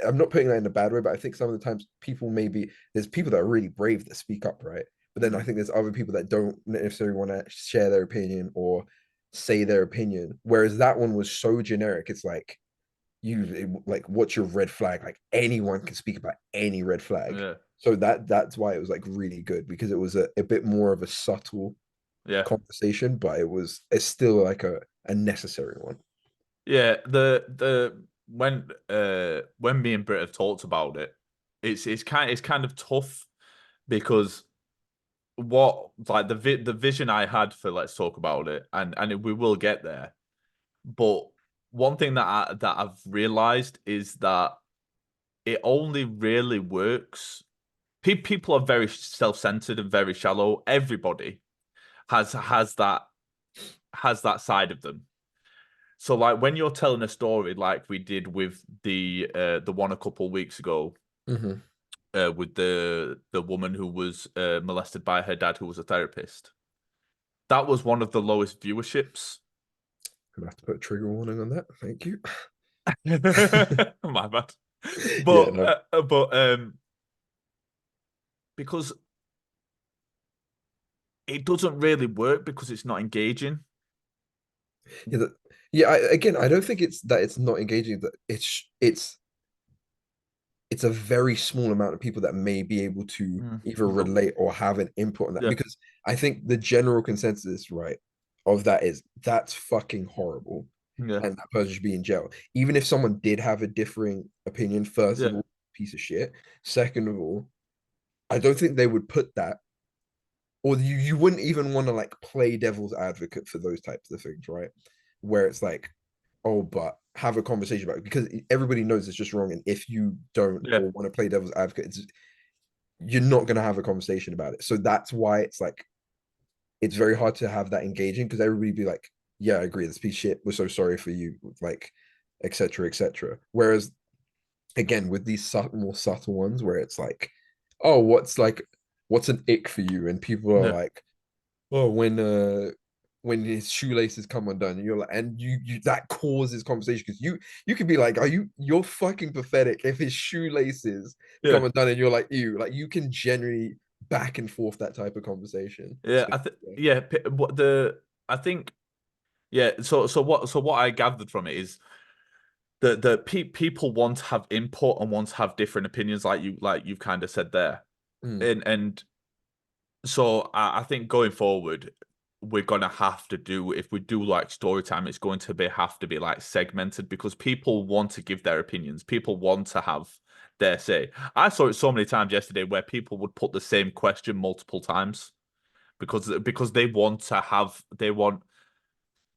I'm not putting that in a bad way, but I think some of the times people maybe, there's people that are really brave that speak up, right? But then I Mm. think there's other people that don't necessarily want to share their opinion or say their opinion. Whereas that one was so generic, it's like, like, what's your red flag? Like anyone can speak about any red flag. Yeah. So that's why it was like really good, because it was a bit more of a subtle Yeah. conversation, but it's still like a necessary one. Yeah. The when me and Britt have talked about it, it's kind of tough because what like the vision I had for let's talk about it, we will get there. But one thing that I've realized is that it only really works. People are very self-centered and very shallow. Everybody has that side of them. So like when you're telling a story like we did with the one a couple weeks ago, Hmm. with the woman who was molested by her dad who was a therapist. That was one of the lowest viewerships. Gonna have to put a trigger warning on that. Thank you. My bad. Yeah, But no. because it doesn't really work because it's not engaging. Yeah, yeah. Again, I don't think it's that it's not engaging. That it's a very small amount of people that may be able to Mm. either But relate or have an input on that. yeah, Because I think the general consensus, right, of that is that's fucking horrible, yeah, and that person should be in jail. Even if someone did have a differing opinion, first of yeah, all, piece of shit. Second of all, I don't think they would put that, or you wouldn't even want to like play devil's advocate for those types of things, right? Where it's like, oh, but have a conversation about it, because everybody knows it's just wrong. And if you don't yeah, or want to play devil's advocate, you're not going to have a conversation about it. So that's why it's like, it's very hard to have that engaging, because everybody be like, yeah, I agree, this piece of shit, we're so sorry for you, like, etc., etc. Whereas again, with these more subtle ones where it's like, oh, what's an ick for you? And people are yeah, like, oh, when his shoelaces come undone, and you're like, and you that causes conversation, because you could be like, you're fucking pathetic if his shoelaces yeah, come undone, and you're like, ew, like you can generally back and forth that type of conversation. yeah. So yeah. Yeah. What the I think yeah. So what I gathered from it is people want to have input and want to have different opinions, like you've kind of said there, Mm, and so I think going forward, we're gonna have to do if we do like story time, it's going to have to be like segmented because people want to give their opinions. People want to have their say. I saw it so many times yesterday where people would put the same question multiple times because they want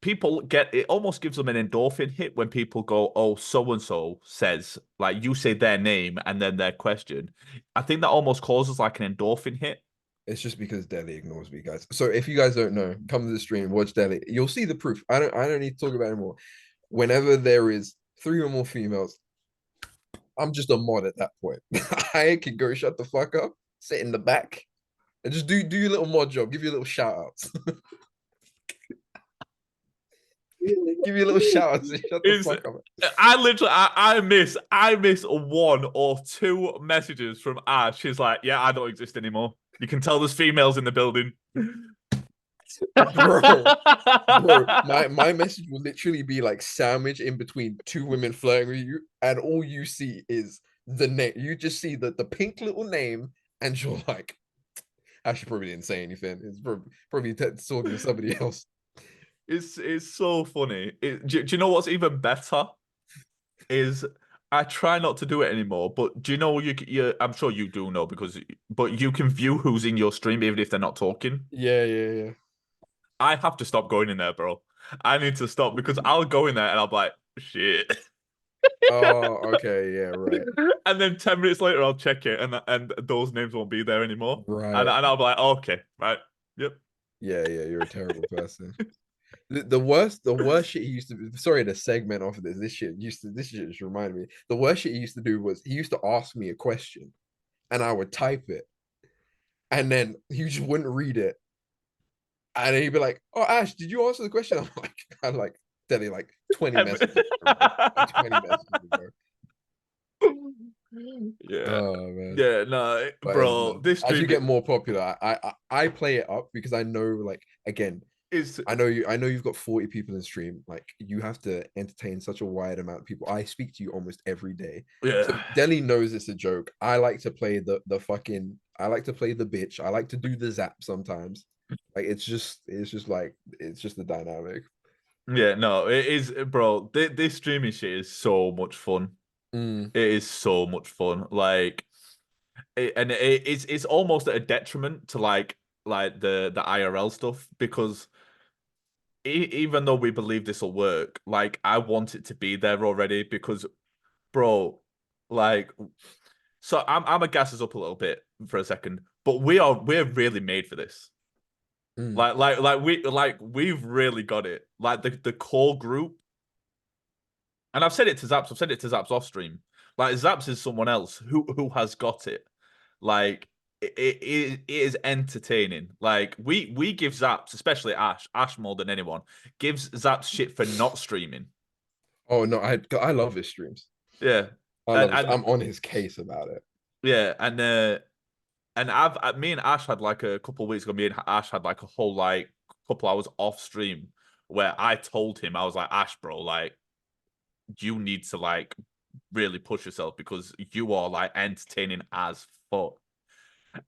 people get it almost gives them an endorphin hit when people go, oh, so and so says, like you say their name and then their question. I think that almost causes like an endorphin hit. it's just because Delhi ignores me, guys. So if you guys don't know, come to the stream, watch Delhi. You'll see the proof. I don't need to talk about it anymore. Whenever there is three or more females, I'm just a mod at that point. I can go shut the fuck up, sit in the back, and just do your little mod job. Give you a little shout outs. Give you a little shout outs and shut the Is fuck up. I literally I miss one or two messages from Ash. She's like, yeah, I don't exist anymore. You can tell there's females in the building. Bro, bro, my message will literally be like sandwiched in between two women flirting with you, and all you see is the name. You just see the pink little name, and you're like, Actually, probably didn't say anything. It's probably talking to somebody else. It's so funny. Do you know what's even better? Is I try not to do it anymore, but do you know you I'm sure you do know because but you can view who's in your stream even if they're not talking. Yeah, yeah, I have to stop going in there, bro. I need to stop because I'll go in there and I'll be like, shit. Oh, okay, yeah, right, And then 10 minutes later I'll check it and those names won't be there anymore. And right. I'll be like, oh, okay, right. Yep. Yeah, yeah, you're a terrible person. The worst shit he used to. Sorry to segment off of this. This shit just reminded me. The worst shit he used to do was he used to ask me a question, and I would type it, and then he just wouldn't read it, and then he'd be like, "Oh, Ash, did you answer the question?" I'm like, telling like 20 messages, bro. Like 20 messages, bro. Yeah. Oh man. Yeah, no, But it's, bro, this as you stream get more popular, I play it up because I know, like, again, is I know you've got 40 people in stream. Like, you have to entertain such a wide amount of people. I speak to you almost every day. So yeah. Deli knows it's a joke. I like to play the fucking I like to play the bitch. I like to do the zap sometimes. Like, it's just the dynamic. Yeah, no, it is, bro. This streaming shit is so much fun. Mm, It is so much fun. Like, it's almost at a detriment to like the IRL stuff because even though we believe this will work, like I want it to be there already because, bro, like, so I'm a gas us up a little bit for a second, but we're really made for this. mm. We've really got it. Like the core group. And I've said it to Zaps. I've said it to Zaps off stream. Like Zaps is someone else who has got it. Like it is entertaining. Like we give Zaps, especially Ash more than anyone, gives Zaps shit for not streaming. Oh no, I love his streams. Yeah, I and love his. and I'm on his case about it. yeah, and me and Ash had like a couple of weeks ago. Me and Ash had like a whole like couple hours off stream where I told him I was like Ash, bro, like you need to like really push yourself because you are like entertaining as fuck.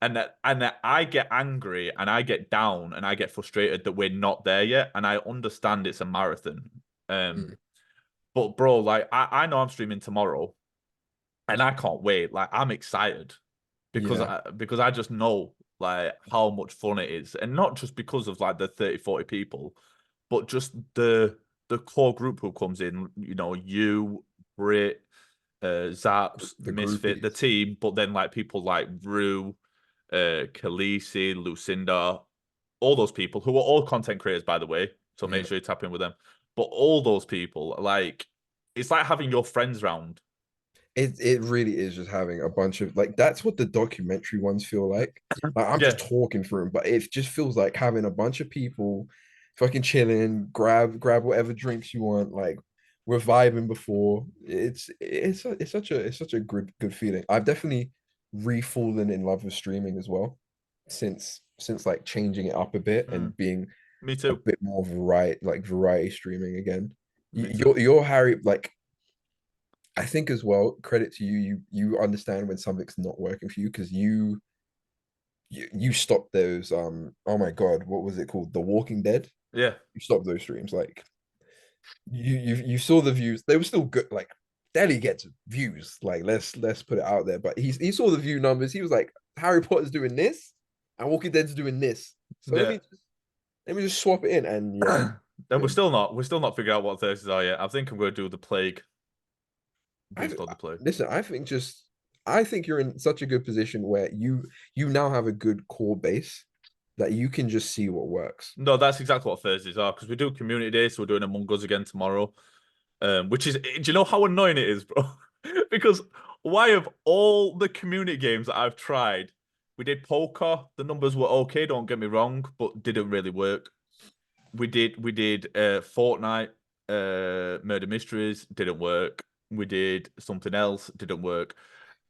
And that I get angry and I get down and I get frustrated that we're not there yet. And I understand it's a marathon. Um, Mm, but bro, like I know I'm streaming tomorrow and I can't wait. Like I'm excited yeah, because I just know like how much fun it is. And not just because of like the 30, 40 people, but just the core group who comes in, you know, you, Brit, Zaps, the Misfit, the groupies. team, but then like people like Rue, Khaleesi, Lucinda, all those people who are all content creators, by the way. So make Yeah. sure you tap in with them. But all those people, like, it's like having your friends round. It really is just having a bunch of, like, that's what the documentary ones feel like. Like, I'm just Yeah, talking through them, but it just feels like having a bunch of people fucking chilling, grab whatever drinks you want, like we're vibing before. It's such a good feeling. I've definitely re-fallen in love with streaming as well since like changing it up a bit mm, and being me a too. bit more variety streaming again. Me too. You're Harry, like, I think as well, credit to you, you understand when something's not working for you because you stopped those, oh my god, what was it called? The Walking Dead. Yeah. You stopped those streams. Like, you saw the views. They were still good. Like, Delhi gets views. Like, let's put it out there. But he saw the view numbers. He was like, Harry Potter's doing this and Walking Dead's doing this. So Yeah. let me just swap it in. And yeah, Then we're still not figuring out what Thursdays are yet. I think I'm gonna do the plague. I Beast of the plague. listen. I think you're in such a good position where you now have a good core base that you can just see what works. No, that's exactly what Thursdays are because we do community day, so we're doing Among Us again tomorrow. Which is, do you know how annoying it is, bro? Because why of all the community games that I've tried, we did poker. The numbers were okay, don't get me wrong, but didn't really work. We did Fortnite, Murder Mysteries, didn't work. We did something else, didn't work.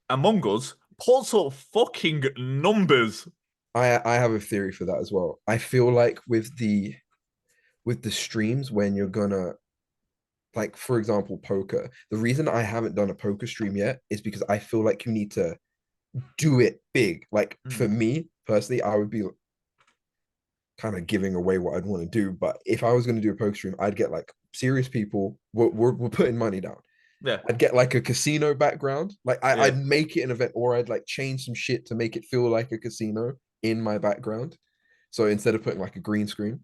Among Us pulls up fucking numbers. I have a theory for that as well. I feel like with the streams when you're gonna, like, for example, poker. The reason I haven't done a poker stream yet is because I feel like you need to do it big. Like for Mm. me personally, I would be kind of giving away what I'd want to do. But if I was going to do a poker stream, I'd get like serious people. We're putting money down. Yeah, I'd get like a casino background. Like yeah. I'd make it an event, or I'd like change some shit to make it feel like a casino in my background. So instead of putting like a green screen,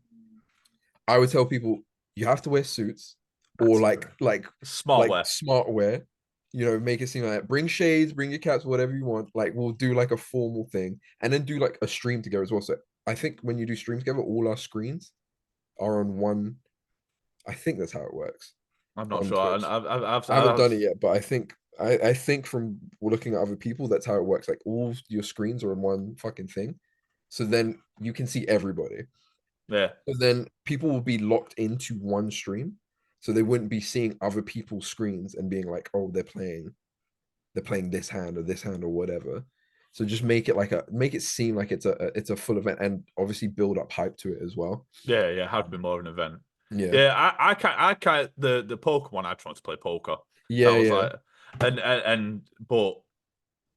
I would tell people you have to wear suits or That's like smartware. smart wear. You know, make it seem like bring shades, bring your caps, whatever you want. Like we'll do like a formal thing, and then do like a stream together as well. So I think when you do stream together, all our screens are on one. I think that's how it works I'm not on sure, and Twitch. I haven't done it I've yet, but I think from looking at other people, that's how it works. Like all your screens are in one fucking thing, so then you can see everybody. yeah. So then people will be locked into one stream, so they wouldn't be seeing other people's screens and being like, oh, they're playing this hand or whatever. So just make it seem like it's a full event, and obviously build up hype to it as well. Yeah, yeah, had to be more of an event. Yeah, Yeah, I can't the poker one. I tried to play poker. That yeah, was yeah. like, but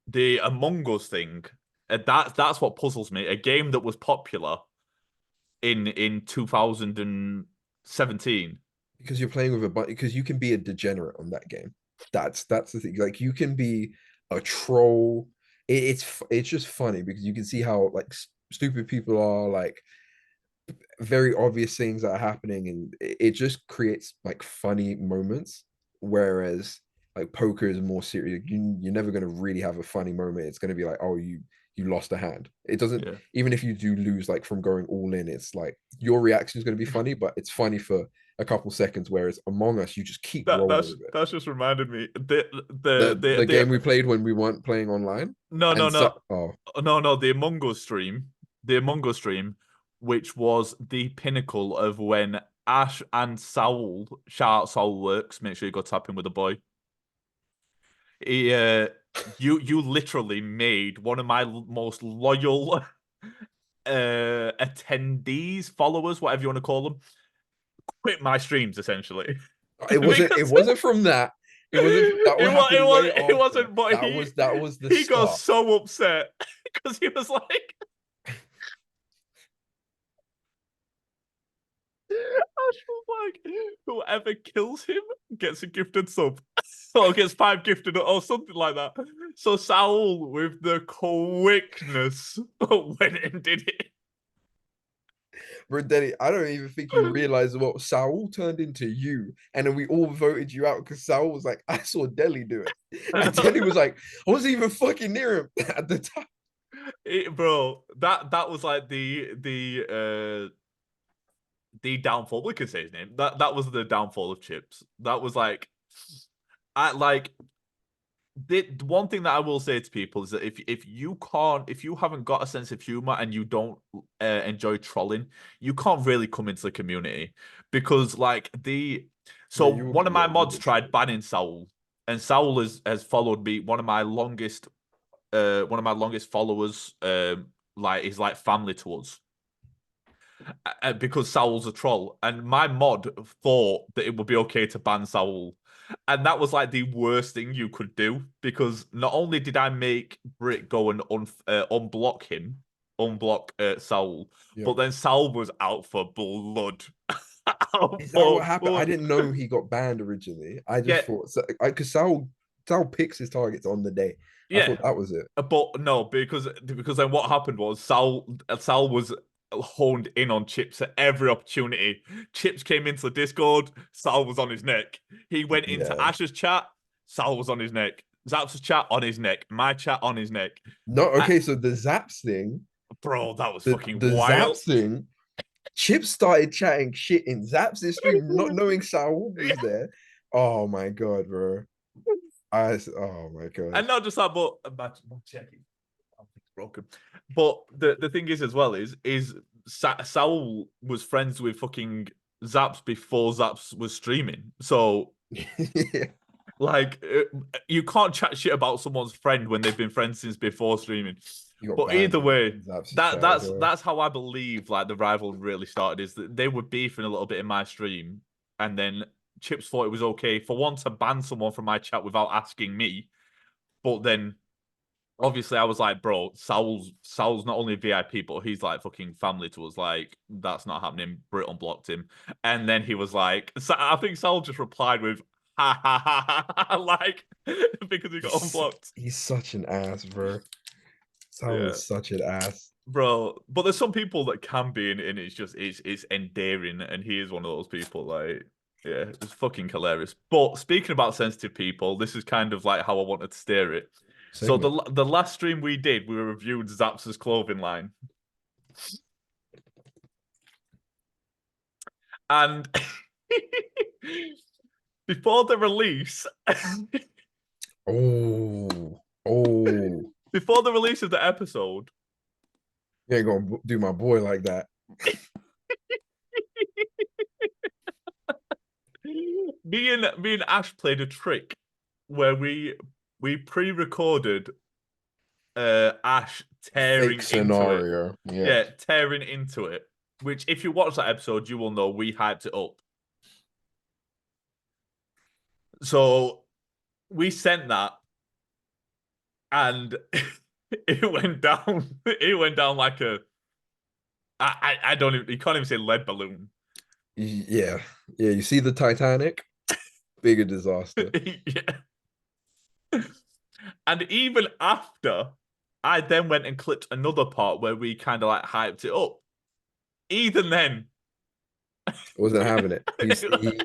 the Among Us thing, that's what puzzles me. A game that was popular in 2017. Because you're playing with a bunch. Because you can be a degenerate on that game. That's the thing. Like you can be a troll. It's just funny because you can see how like stupid people are. Like very obvious things that are happening, and it just creates like funny moments. Whereas like poker is more serious. You're never going to really have a funny moment. It's going to be like, oh, you lost a hand. It doesn't, Yeah, even if you do lose like from going all in, it's like your reaction is going to be funny, but it's funny for a couple seconds. Whereas Among Us, you just keep rolling with it. that's just reminded me The game we played when we weren't playing online, no no and so no oh no the Among Us stream, which was the pinnacle of when Ash and Saul, shout out Saul works. Make sure you go tap in with the boy. He, you literally made one of my most loyal attendees, followers, whatever you want to call them, quit my streams essentially it because wasn't from that. It wasn't that would happen way it after. wasn't. But That was the he got start. so upset because he was like, Ash was like, whoever kills him gets a gifted sub. Or gets 5 gifted or something like that. So Saul, with the quickness, went and did it. But Denny, I don't even think you realize what Saul turned into you. And then we all voted you out because Saul was like, I saw Delhi do it. And Delhi was like, I wasn't even fucking near him at the time. Bro, that was like the downfall. We could say his name. That was the downfall of Chips. That was like, I like the one thing that I will say to people is that if you haven't got a sense of humor and you don't enjoy trolling, you can't really come into the community because like the so Yeah, one of my you'll mods get tried trolled. banning Saul, and Saul has followed me. One of my longest followers, like is like family to us because Saul's a troll, and my mod thought that it would be okay to ban Saul, and that was like the worst thing you could do because not only did I make Brit go and unblock him, unblock Saul, Yeah. but then Saul was out for blood, out Is that what for happened? I blood. didn't know he got banned originally. I just Yeah, thought because Saul picks his targets on the day. I yeah, thought that was it. but no, because then what happened was Sal was honed in on Chips at every opportunity. Chips came into the Discord, Sal was on his neck. He went into Yeah. Ash's chat, Sal was on his neck. Zap's chat on his neck, my chat on his neck. No, I, okay, so the Zaps thing, bro, that was fucking the wild. Zaps thing, Chip started chatting shit in Zaps' stream, not knowing Saul was there. Oh my god, bro. Oh my god. And not just that, but my checking. It's broken. But the thing is as well is Saul was friends with fucking Zaps before Zaps was streaming. So Yeah, like you can't chat shit about someone's friend when they've been friends since before streaming. he got But banned either in way, Zaps' chat as well. that's how I believe like the rivalry really started is that they were beefing a little bit in my stream, and then Chips thought it was okay for one to ban someone from my chat without asking me, but then obviously I was like, bro, Saul's not only VIP, but he's like fucking family to us. Like, that's not happening. Brit unblocked him. And then he was like, I think Saul just replied with ha ha ha ha, ha like because he got unblocked. He's such an ass, bro. Sal Yeah. is such an ass. Bro, but there's some people that can be and it's just it's endearing, and he is one of those people. Like, yeah, it's fucking hilarious. But speaking about sensitive people, this is kind of like how I wanted to steer it. So Segment. the last stream we did, we reviewed Zaps's clothing line, and before the release, Oh, oh. before the release of the episode, You ain't gonna do my boy like that. me and Ash played a trick where we pre-recorded Ash Fake tearing into it. scenario. Yeah. Yeah, tearing into it. Which, if you watch that episode, you will know we hyped it up. So we sent that, and it went down. It went down like a. I don't even. You can't even say lead balloon. Yeah. Yeah. You see the Titanic? Bigger disaster. Yeah. And even after, I then went and clipped another part where we kind of like hyped it up. Even then, Wasn't having it.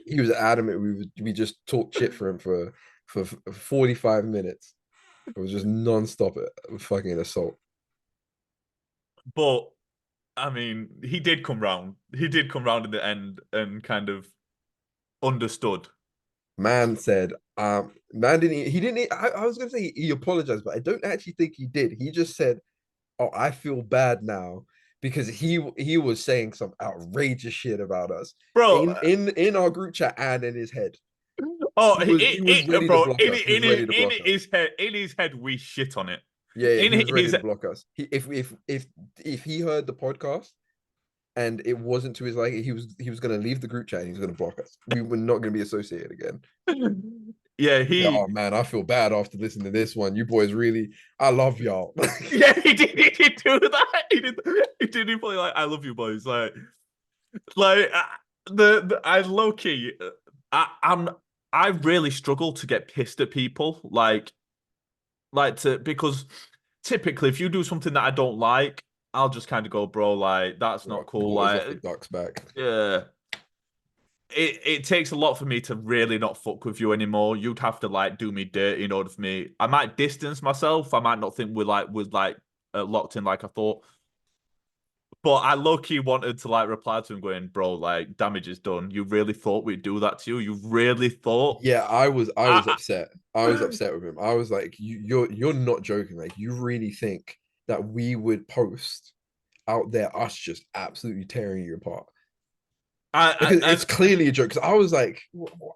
He was adamant we just talked shit for him for 45 minutes. It was just non-stop fucking assault. but I mean, he did come round. He did come round in the end and kind of understood. Man said, man didn't he didn't I was gonna say he apologized, but I don't actually think he did. He just said, "Oh, I feel bad now." Because he was saying some outrageous shit about us Bro, in our group chat and in his head. oh, He was ready to bro, block us. He was ready to block us. in his head, we shit on it. Yeah, yeah, In he was ready his, to block us. If he heard the podcast and it wasn't to his liking, he was gonna leave the group chat and he was gonna block us. We were not gonna be associated again. yeah, Yeah, oh man, I feel bad after listening to this one. You boys really, I love y'all. yeah, he did do that. He did. He play like, "I love you, boys." Like the I low key, I'm I really struggle to get pissed at people. Like to because typically if you do something that I don't like, I'll just kind of go, bro, like that's not cool. Waters off the Like, duck's back. yeah. It takes a lot for me to really not fuck with you anymore. You'd have to like do me dirty in order for me. I might distance myself. I might not think we're locked in like I thought. But I low key wanted to like reply to him going, bro, like damage is done. You really thought we'd do that to you? You really thought? Yeah, I was I, upset. I was upset with him. I was like, you're not joking. Like, you really think that we would post out there us just absolutely tearing you apart? Because I, it's clearly a joke. Because I was like,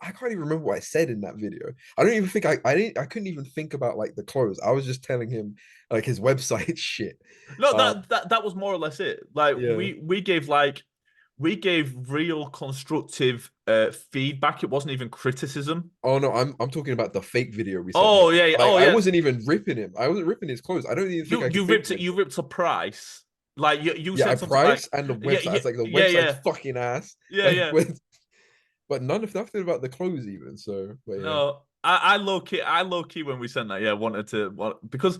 I can't even remember what I said in that video. I don't even think I couldn't even think about like the clothes. I was just telling him like his website shit. no, Um, that was more or less it. Like yeah. we gave real constructive feedback. It wasn't even criticism. Oh no, I'm talking about the fake video we sent him. Oh yeah, Like, oh I yeah. wasn't even ripping him. I wasn't ripping his clothes. I don't even think I could think of You anything. ripped a price. Like you Yeah, I said something like price and the yeah website. It's like the yeah website's yeah fucking ass. yeah Like, yeah. but nothing about the clothes even. So, but yeah, No, I low key when we sent that, yeah, wanted to because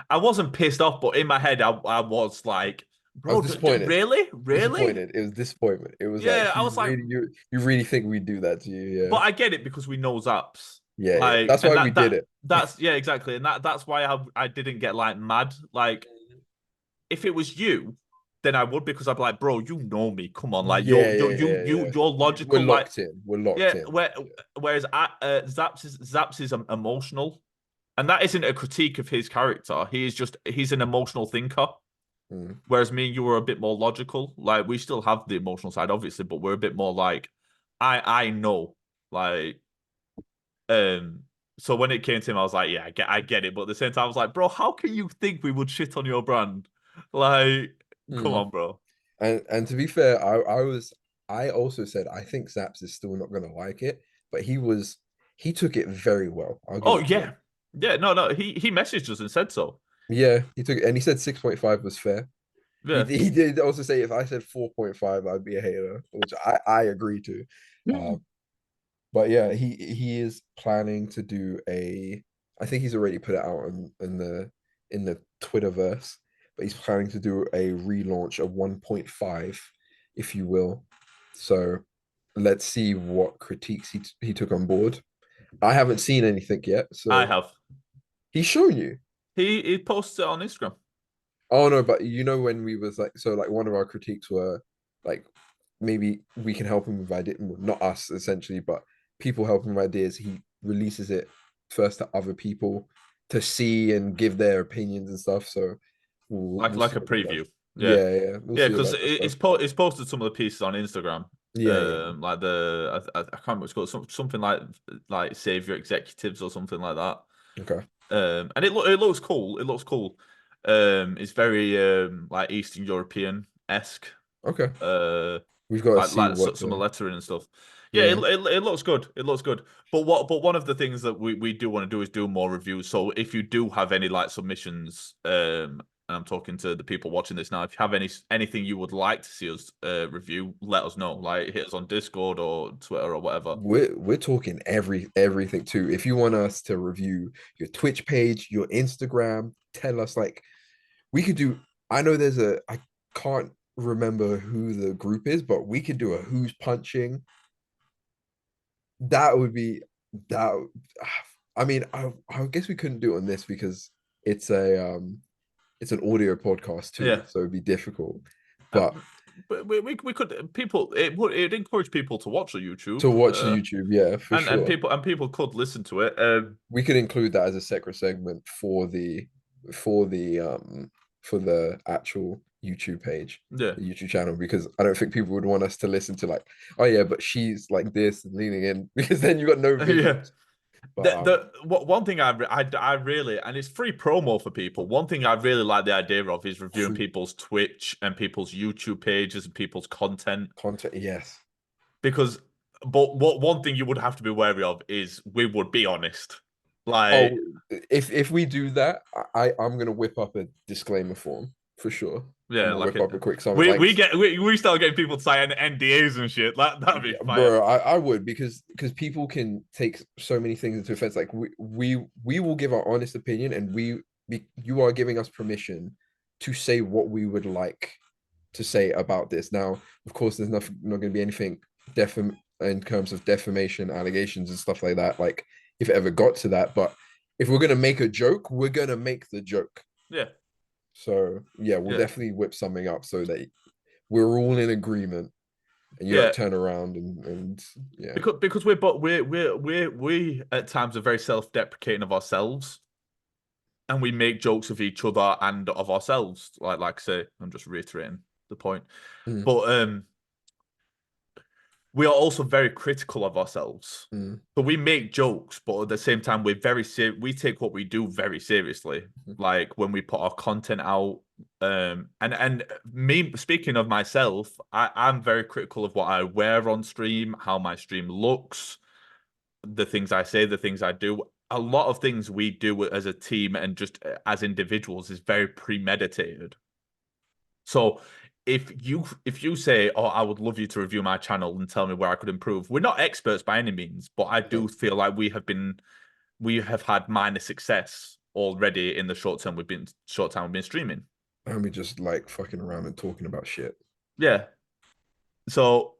I wasn't pissed off, but in my head I was like, I was bro, disappointed. really, really, Disappointed. It was disappointment. It was like yeah. I was like, you really think we'd do that to you? but Yeah, I get it because we know Zaps, yeah, yeah. like, That's and why we did it. that's yeah, exactly, and that's why I didn't get like mad. Like, if it was you, then I would because I'd be like, bro, you know me, come on, like Yeah, yeah, yeah, yeah. you're We're logical, like, locked in. We're locked yeah. in. Whereas Zaps is emotional. And that isn't a critique of his character. He's an emotional thinker. Mm. Whereas me and you are a bit more logical. Like we still have the emotional side, obviously, but we're a bit more like I know. Like um so when it came to him, I was like, yeah, I get it. But at the same time, I was like, bro, how can you think we would shit on your brand? Like, come Mm. on, bro. And to be fair, I also said I think Zaps is still not gonna like it, but he took it very well. I'll give Oh it to yeah. him. Yeah, no, he messaged us and said so. Yeah, he took it, and he said 6.5 was fair. He Yeah. he did also say if I said 4.5, I'd be a hater, which I agree to. Uh, but yeah, he is planning to do a. I think he's already put it out in the Twitterverse, but he's planning to do a relaunch of 1.5, if you will. So let's see what critiques he took on board. I haven't seen anything yet, I so have. he's shown you. He posted it on Instagram. Oh no, but you know when we was like so like one of our critiques were like maybe we can help him with ideas, not us essentially, but people help him with ideas. He releases it first to other people to see and give their opinions and stuff. So we'll Like see a what that does. preview. Yeah. Yeah, yeah, we'll Yeah, see what because that does. So, it's posted some of the pieces on Instagram. yeah, yeah, Like I can't remember what it's called, something like Savior Executives or something like that. okay, And it looks cool. It looks cool. It's very like Eastern European esque. okay. Uh, We've got to see like what. some lettering and stuff. Yeah, Yeah, it looks good. It looks good. But one of the things that we do want to do is do more reviews. So if you do have any like submissions, and I'm talking to the people watching this now, if you have anything you would like to see us review, let us know. Like hit us on Discord or Twitter or whatever. we're talking everything too. If you want us to review your Twitch page, your Instagram, tell us like we could do. I know there's a. I can't remember who the group is, but we could do a who's punching. That would be that. I mean, I guess we couldn't do it on this because it's a it's an audio podcast too, Yeah. so it'd be difficult. But But we could people it encourage people to watch the YouTube, to watch the YouTube, yeah, for and sure. people could listen to it. We could include that as a separate segment for the for the actual YouTube page, Yeah, the YouTube channel, because I don't think people would want us to listen to like, oh yeah, but she's like this and leaning in because then you got no yeah. visuals. But One thing I really, and it's free promo for people. One thing I really like the idea of is reviewing people's Twitch and people's YouTube pages and people's content content, yes. because. But what one thing you would have to be wary of is we would be honest. Like, Oh, if we do that, I'm gonna whip up a disclaimer form for sure. I'm yeah, gonna like whip up a quick summary. we Like, we start getting people to sign NDAs and shit. That'd be yeah, fire. bro, I would because people can take so many things into offense. Like we will give our honest opinion, and you are giving us permission to say what we would like to say about this. Now, of course, there's not going to be anything in terms of defamation allegations and stuff like that. Like if it ever got to that, but if we're gonna make a joke, we're gonna make the joke. Yeah, So yeah, we'll yeah. definitely whip something up so that we're all in agreement, and you Yeah, don't turn around and yeah. because we at times are very self-deprecating of ourselves, and we make jokes of each other and of ourselves. Like I say, I'm just reiterating the point. Mm, But we are also very critical of ourselves. mm, So we make jokes, but at the same time, we take what we do very seriously. mm, Like when we put our content out, and me speaking of myself, I'm very critical of what I wear on stream, how my stream looks, the things I say, the things I do. A lot of things we do as a team and just as individuals is very premeditated. So if you say, "Oh, I would love you to review my channel and tell me where I could improve," we're not experts by any means, but I do no. feel like we have had minor success already in the short time we've been streaming. And we just like fucking around and talking about shit. Yeah. So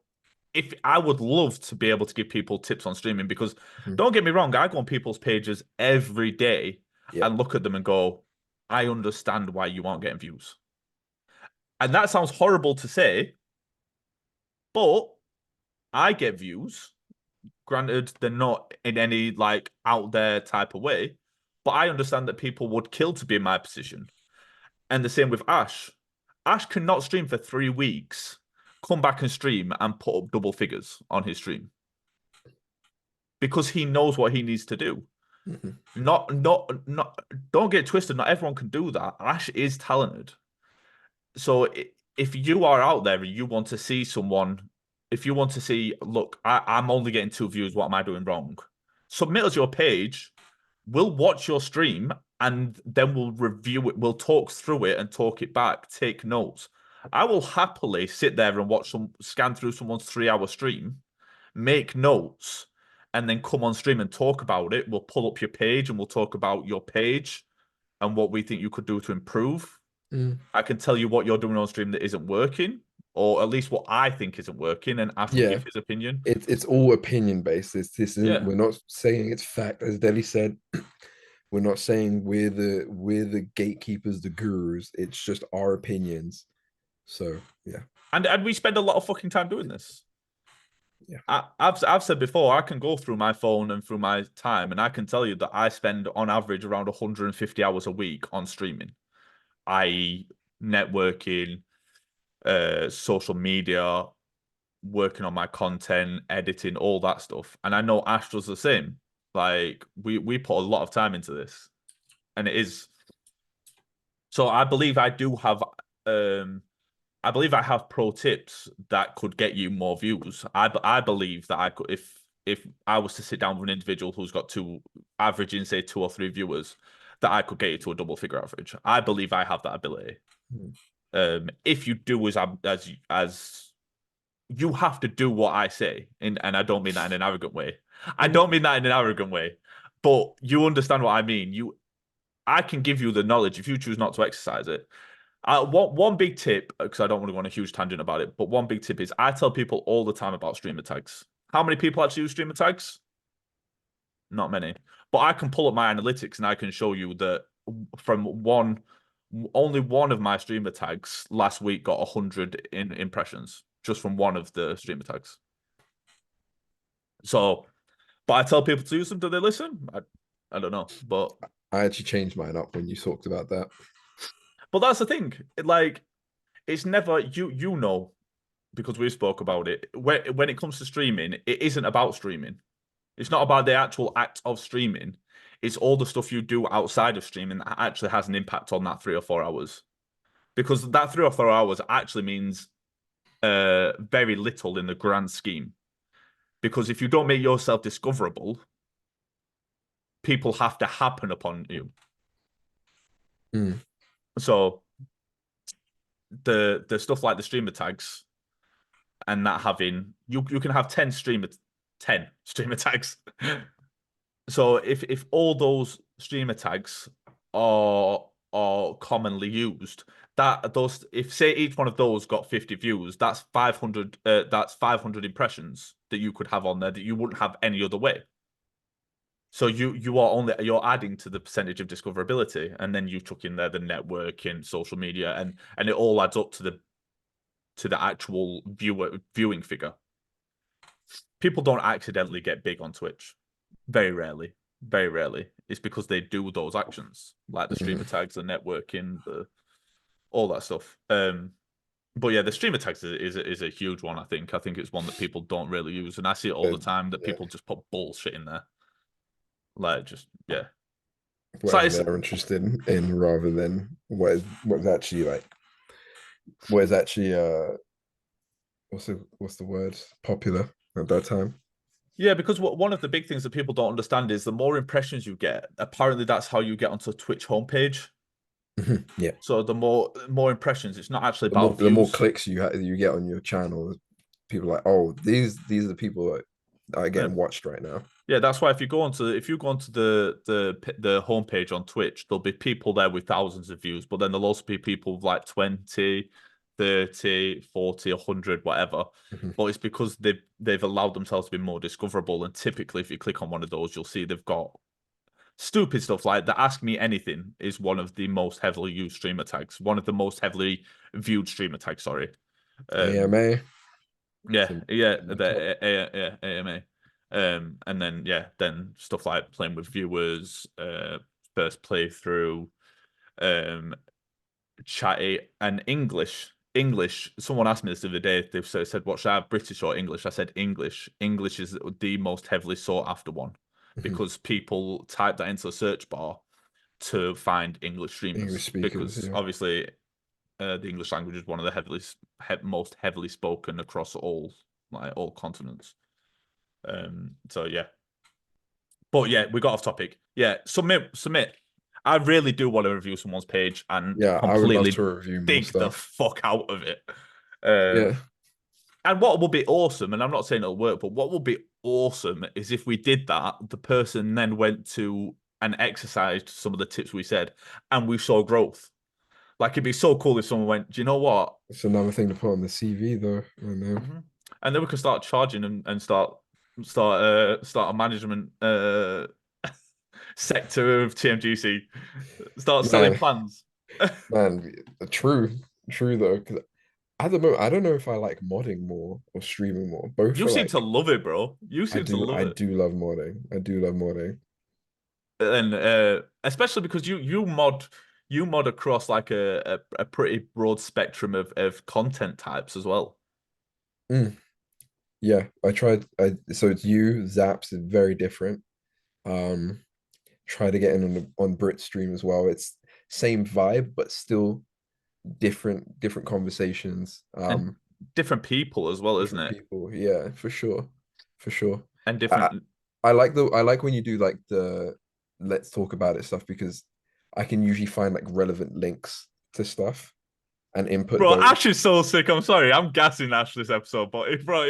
if I would love to be able to give people tips on streaming because Mhm. don't get me wrong, I go on people's pages every day Yep. and look at them and go, I understand why you aren't getting views. And that sounds horrible to say, but I get views. Granted, they're not in any like out there type of way, but I understand that people would kill to be in my position. And the same with Ash. Ash cannot stream for 3 weeks, come back and stream and put up double figures on his stream because he knows what he needs to do. Mhm. Not. Don't get twisted. Not everyone can do that. Ash is talented. So if you are out there and you want to see someone, if you want to see, look, I'm only getting 2 views. What am I doing wrong? Submit us your page. We'll watch your stream and then we'll review it. We'll talk through it and talk it back, take notes. I will happily sit there and scan through someone's 3 hour stream, make notes, and then come on stream and talk about it. We'll pull up your page and we'll talk about your page and what we think you could do to improve. I can tell you what you're doing on stream that isn't working, or at least what I think isn't working, and Ash will Yeah, give his opinion. it's all opinion based. This isn't. Yeah. We're not saying it's fact, as Deli said. We're not saying we're the gatekeepers, the gurus. It's just our opinions. So yeah, And we spend a lot of fucking time doing this. yeah. I've said before, I can go through my phone and through my time, and I can tell you that I spend on average around 150 hours a week on streaming, i.e., networking, social media, working on my content, editing, all that stuff. And I know Ash does the same. Like we put a lot of time into this, and it is. So I believe I do have I believe I have pro tips that could get you more views. I believe that I could if I was to sit down with an individual who's got averaging say 2 or 3 viewers, that I could get you to a double figure average. I believe I have that ability. If you do as you have to do what I say, and I don't mean that in an arrogant way. I don't mean that in an arrogant way, but you understand what I mean. I can give you the knowledge if you choose not to exercise it. One big tip, because I don't want to go on a huge tangent about it, but one big tip is I tell people all the time about streamer tags. How many people actually use streamer tags? Not many. But I can pull up my analytics and I can show you that only one of my streamer tags last week got 100 impressions just from one of the streamer tags. So, but I tell people to use them. Do they listen? I don't know, but I actually changed mine up when you talked about that. But that's the thing. Like, it's never you know because we spoke about it. When it comes to streaming, it isn't about streaming. It's not about the actual act of streaming. It's all the stuff you do outside of streaming that actually has an impact on that 3 or 4 hours. Because that 3 or 4 hours actually means very little in the grand scheme. Because if you don't make yourself discoverable, people have to happen upon you. So the stuff like the streamer tags and that having you can have 10 streamer tags. So if all those streamer tags are commonly used, if say each one of those got 50 views, that's 500 impressions that you could have on there that you wouldn't have any other way. So you're adding to the percentage of discoverability, and then you took in there the networking, social media, and it all adds up to the actual viewing figure. People don't accidentally get big on Twitch. Very rarely. Very rarely. It's because they do those actions, like the streamer tags, the networking, all that stuff. But yeah, the streamer tags is a huge one, I think. I think it's one that people don't really use. And I see it all the time that people just put bullshit in there. Like just yeah. Whatever they're interested in rather than what's actually what's the word, popular at that time. Yeah, because one of the big things that people don't understand is the more impressions you get, apparently that's how you get onto Twitch homepage. Yeah. So the more impressions, it's not actually about the more views. clicks you get on your channel, people are like, oh, these are the people that are getting watched right now. Yeah, that's why if you go onto the homepage on Twitch, there'll be people there with thousands of views, but then there'll also be people with like 20, 30, 40, 100, whatever. But it's because they've allowed themselves to be more discoverable. And typically, if you click on one of those, you'll see they've got stupid stuff like the Ask Me Anything is one of the most heavily used streamer tags, one of the most heavily viewed streamer tags. Sorry, AMA. AMA. And then then stuff like playing with viewers, first playthrough, chatty and English. Someone asked me this the other day. They said, "What should I have, British or English?" I said, "English." English is the most heavily sought after one because people type that into the search bar to find English streamers. English speakers, because obviously, the English language is one of the most heavily spoken across all continents. So yeah, But yeah, we got off topic. Yeah, submit. I really do want to review someone's page and Yeah, I would love completely to review more dig the stuff. fuck out of it. Um, Yeah, and what will be awesome, and I'm not saying it'll work, but what will be awesome is if we did that, the person then went to and exercised some of the tips we said, and we saw growth. Like it'd be so cool if someone went, do you know what? it's another thing to put on the CV though. I know. And then we could start charging and start a management sector of TMGC. Start selling Man, plans. man, true, true though. Because at the moment, I don't know if I like modding more or streaming more. Both You are seem to like love it, bro. You I seem to do, love I it. do love modding. I do love modding. And especially because you mod across like a pretty broad spectrum of content types as well. Mm, yeah, I tried. So it's you, Zaps is very different. Um, try to get in on Brit stream as well. It's same vibe, but still different conversations. And different people as well, isn't Different it? people. Yeah, for sure, for sure. And I different. I like when you do like the let's talk about it stuff because I can usually find like relevant links to stuff and input Bro, those. Ash is so sick. I'm sorry, I'm gassing Ash this episode, but bro,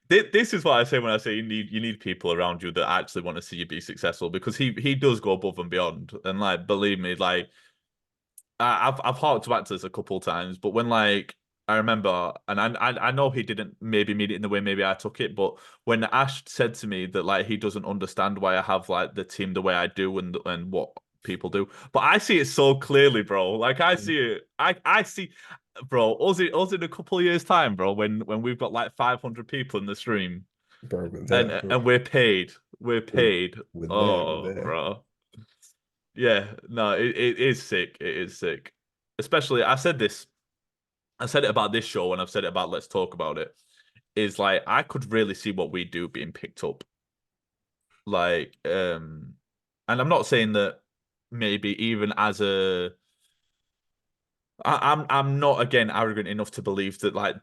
this is what I say when I say you need people around you that actually want to see you be successful because he does go above and beyond, and like believe me, like I've harked back to this a couple of times, but when like I remember, and I know he didn't maybe mean it in the way maybe I took it, but when Ash said to me that like he doesn't understand why I have like the team the way I do and what people do, but I see it so clearly, bro. Like I see it, I see, bro. Us in a couple of years time, bro. When we've got like 500 people in the stream Bro, we're and there. and we're We're, paid. we're there. We're Oh, there. bro. Yeah, no, it is sick. It is sick. Especially, I said it about this show, and I've said it about Let's Talk About It. Is like I could really see what we do being picked up. Like, and I'm not saying that maybe even as I'm not again arrogant enough to believe that like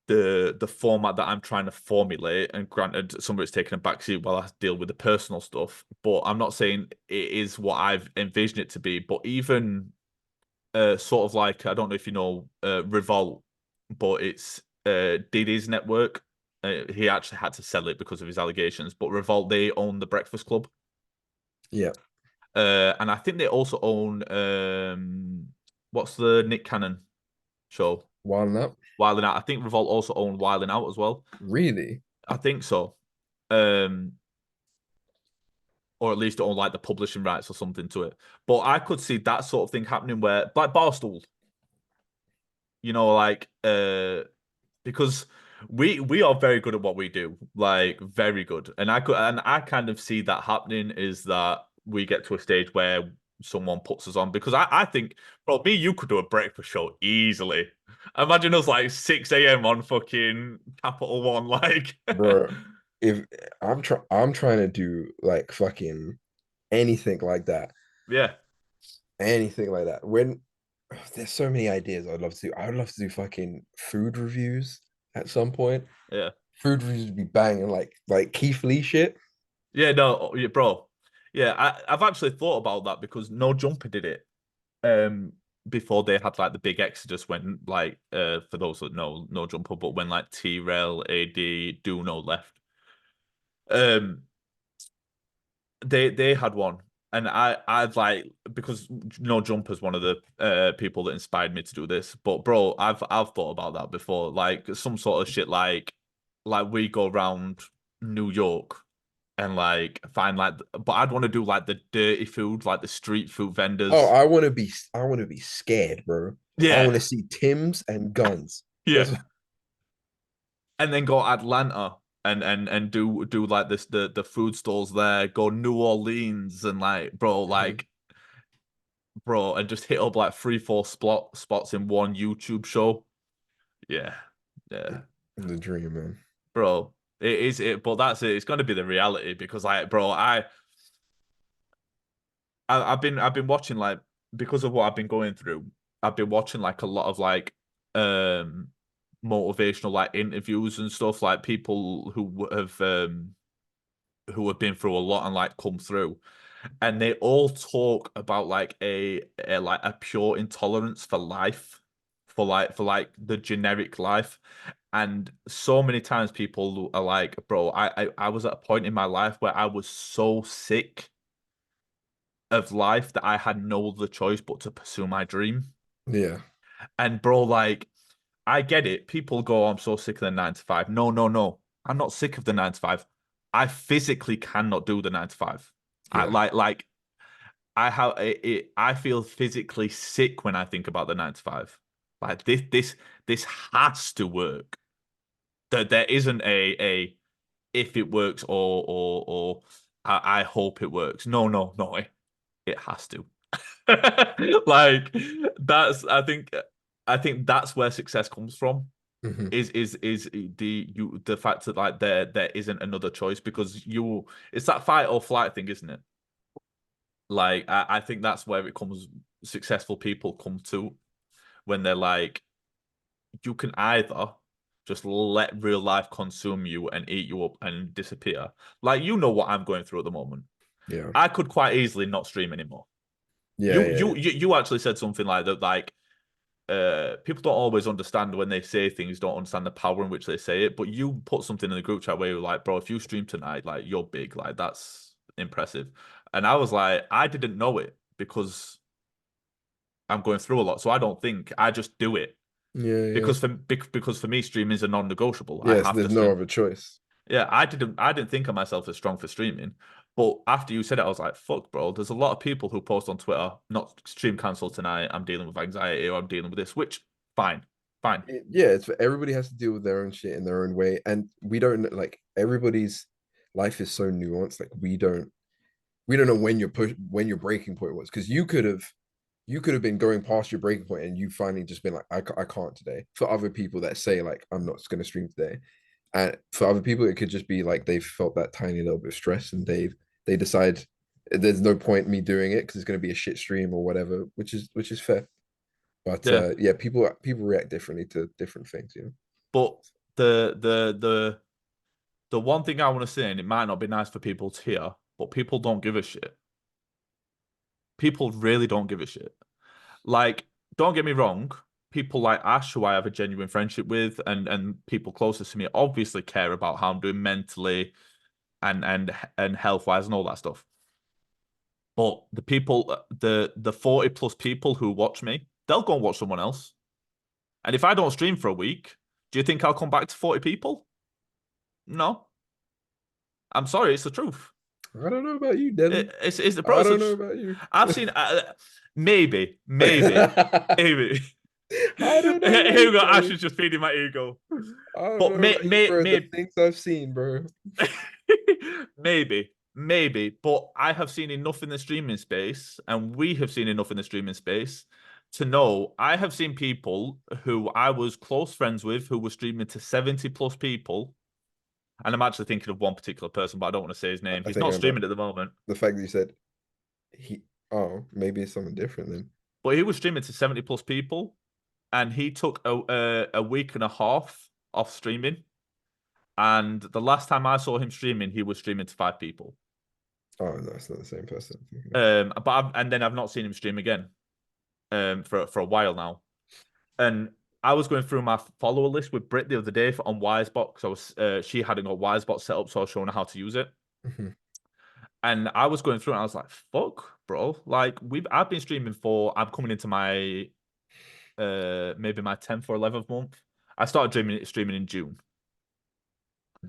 the format that I'm trying to formulate, and granted, some of it's taken a backseat while I deal with the personal stuff, but I'm not saying it is what I've envisioned it to be. But even sort of like I don't know if you know Revolt, but it's Didi's network. He actually had to sell it because of his allegations. But Revolt, they own the Breakfast Club, Yeah. and I think they also own what's the Nick Cannon show? Wilding up. Wilding Out. I think Revolt also own Wilding Out as well. Really? I think so. Um, or at least own like the publishing rights or something to it. But I could see that sort of thing happening where like Barstool, like because we are very good at what we do, like very good. And I kind of see that happening is that we get to a stage where someone puts us on because I think, bro, me, you could do a breakfast show easily. Imagine us like 6 a.m. on fucking Capital One, like Bro, if I'm trying to do like fucking anything like that. yeah, Anything like that. When there's so many ideas I'd love to do. I would love to do fucking food reviews at some point. yeah. Food reviews would be banging like Keith Lee shit. Yeah, no, yeah, bro. Yeah, I've actually thought about that because No Jumper did it. Um, before they had like the big exodus when like for those that know No Jumper, but when like T-Rail, AD, Duno left. Um, they had one. And I've like because No Jumper's one of the people that inspired me to do this. But bro, I've thought about that before. Like some sort of shit like we go around New York and like find like but I'd want to do like the dirty food, like the street food Oh, vendors. I want to be scared, bro. I want Yeah. to see Tim's and guns. Yeah. That's And then go Atlanta and do like this the food stalls there, go New Orleans and like bro, and just hit up like 3, 4 spots in one YouTube show. Yeah. Yeah. the dream, man. Bro. It is it, but that's it. It's gonna be the reality because like, bro, I've been watching like because of what I've been going through, I've been watching like a lot of like um motivational like interviews and stuff, like people who have who have been through a lot and like come through, and they all talk about like a pure intolerance for life, for like the generic life. And so many times people are like, bro, I was at a point in my life where I was so sick of life that I had no other choice but to pursue my dream. Yeah. And bro, like, I get it. People go, I'm so sick of the 9 to 5. No, no, no. I'm not sick of the 9 to 5. I physically cannot do the 9 to 5. I Yeah. like I have I feel physically sick when I think about the 9 to 5. Like this has to work. There isn't a if it works or I hope it works. No, no, no. It has to. Like that's I think that's where success comes from. Hmm. Is the fact that like there isn't another choice because it's that fight or flight thing, isn't it? Like I think that's where it comes successful people come to when they're like you can either just let real life consume you and eat you up and disappear. Like you know what I'm going through at the moment. Yeah. I could quite easily not stream anymore. Yeah. You Yeah. you Yeah. you, you actually said something like that like people don't always understand when they say things, don't understand the power in which they say it. But you put something in the group chat where you're like, bro, if you stream tonight, like you're big, like that's impressive. And I was like, I didn't know it because I'm going through a lot, so I don't think I just do it Yeah. Yeah. because for me, streaming is a non-negotiable. I Yes. have to There's no stream. other choice. Yeah, I didn't think of myself as strong for streaming, but after you said it, I was like, fuck, bro. There's a lot of people who post on Twitter, not stream cancel tonight. I'm dealing with anxiety or I'm dealing with this, which fine, fine. Yeah, it's everybody has to deal with their own shit in their own way, and we don't like everybody's life is so nuanced. Like we don't know when when your breaking point was because you could have been going past your breaking point and you finally just been like I can't today. For other people that say like I'm not going to stream today, and for other people it could just be like they've felt that tiny little bit of stress and they decide there's no point me doing it because it's going to be a shit stream or whatever, which is fair. But Yeah, yeah, people react differently to different things, you know. but the one thing I want to say, and it might not be nice for people to hear, but people don't give a shit. People really don't give a shit. Like, don't get me wrong, people like Ash, who I have a genuine friendship with, and people closest to me, obviously care about how I'm doing mentally and health wise and all that stuff. But the people, the 40 plus people who watch me, they'll go and watch someone else. And if I don't stream for a week, do you think I'll come back to 40 people? No. I'm sorry, it's the truth. I don't know about you, Devin. It's the bro. I don't know about you. I've seen maybe, I maybe. don't know about Here we you, go. Ash Devin. is just feeding my ego. I don't But know about you, bro. The may things I've seen, bro. maybe. But I have seen enough in the streaming space, and we have seen enough in the streaming space to know I have seen people who I was close friends with who were streaming to 70 plus people. And I'm actually thinking of one particular person, but I don't want to say his name. I He's think not I know streaming at the moment. the fact that you said he. Oh, maybe it's something different then. But he was streaming to 70 plus people, and he took a week and a half off streaming. And the last time I saw him streaming, he was streaming to 5 people. Oh no, it's not the same person. And then I've not seen him stream again for a while now. And I was going through my follower list with Brit the other day on Wisebot because she hadn't got Wisebot set up, so I was showing her how to use it. Mhm. And I was going through it and I was like, fuck, bro. Like I've been streaming I'm coming into my maybe my 10th or 11th month. I started streaming in June.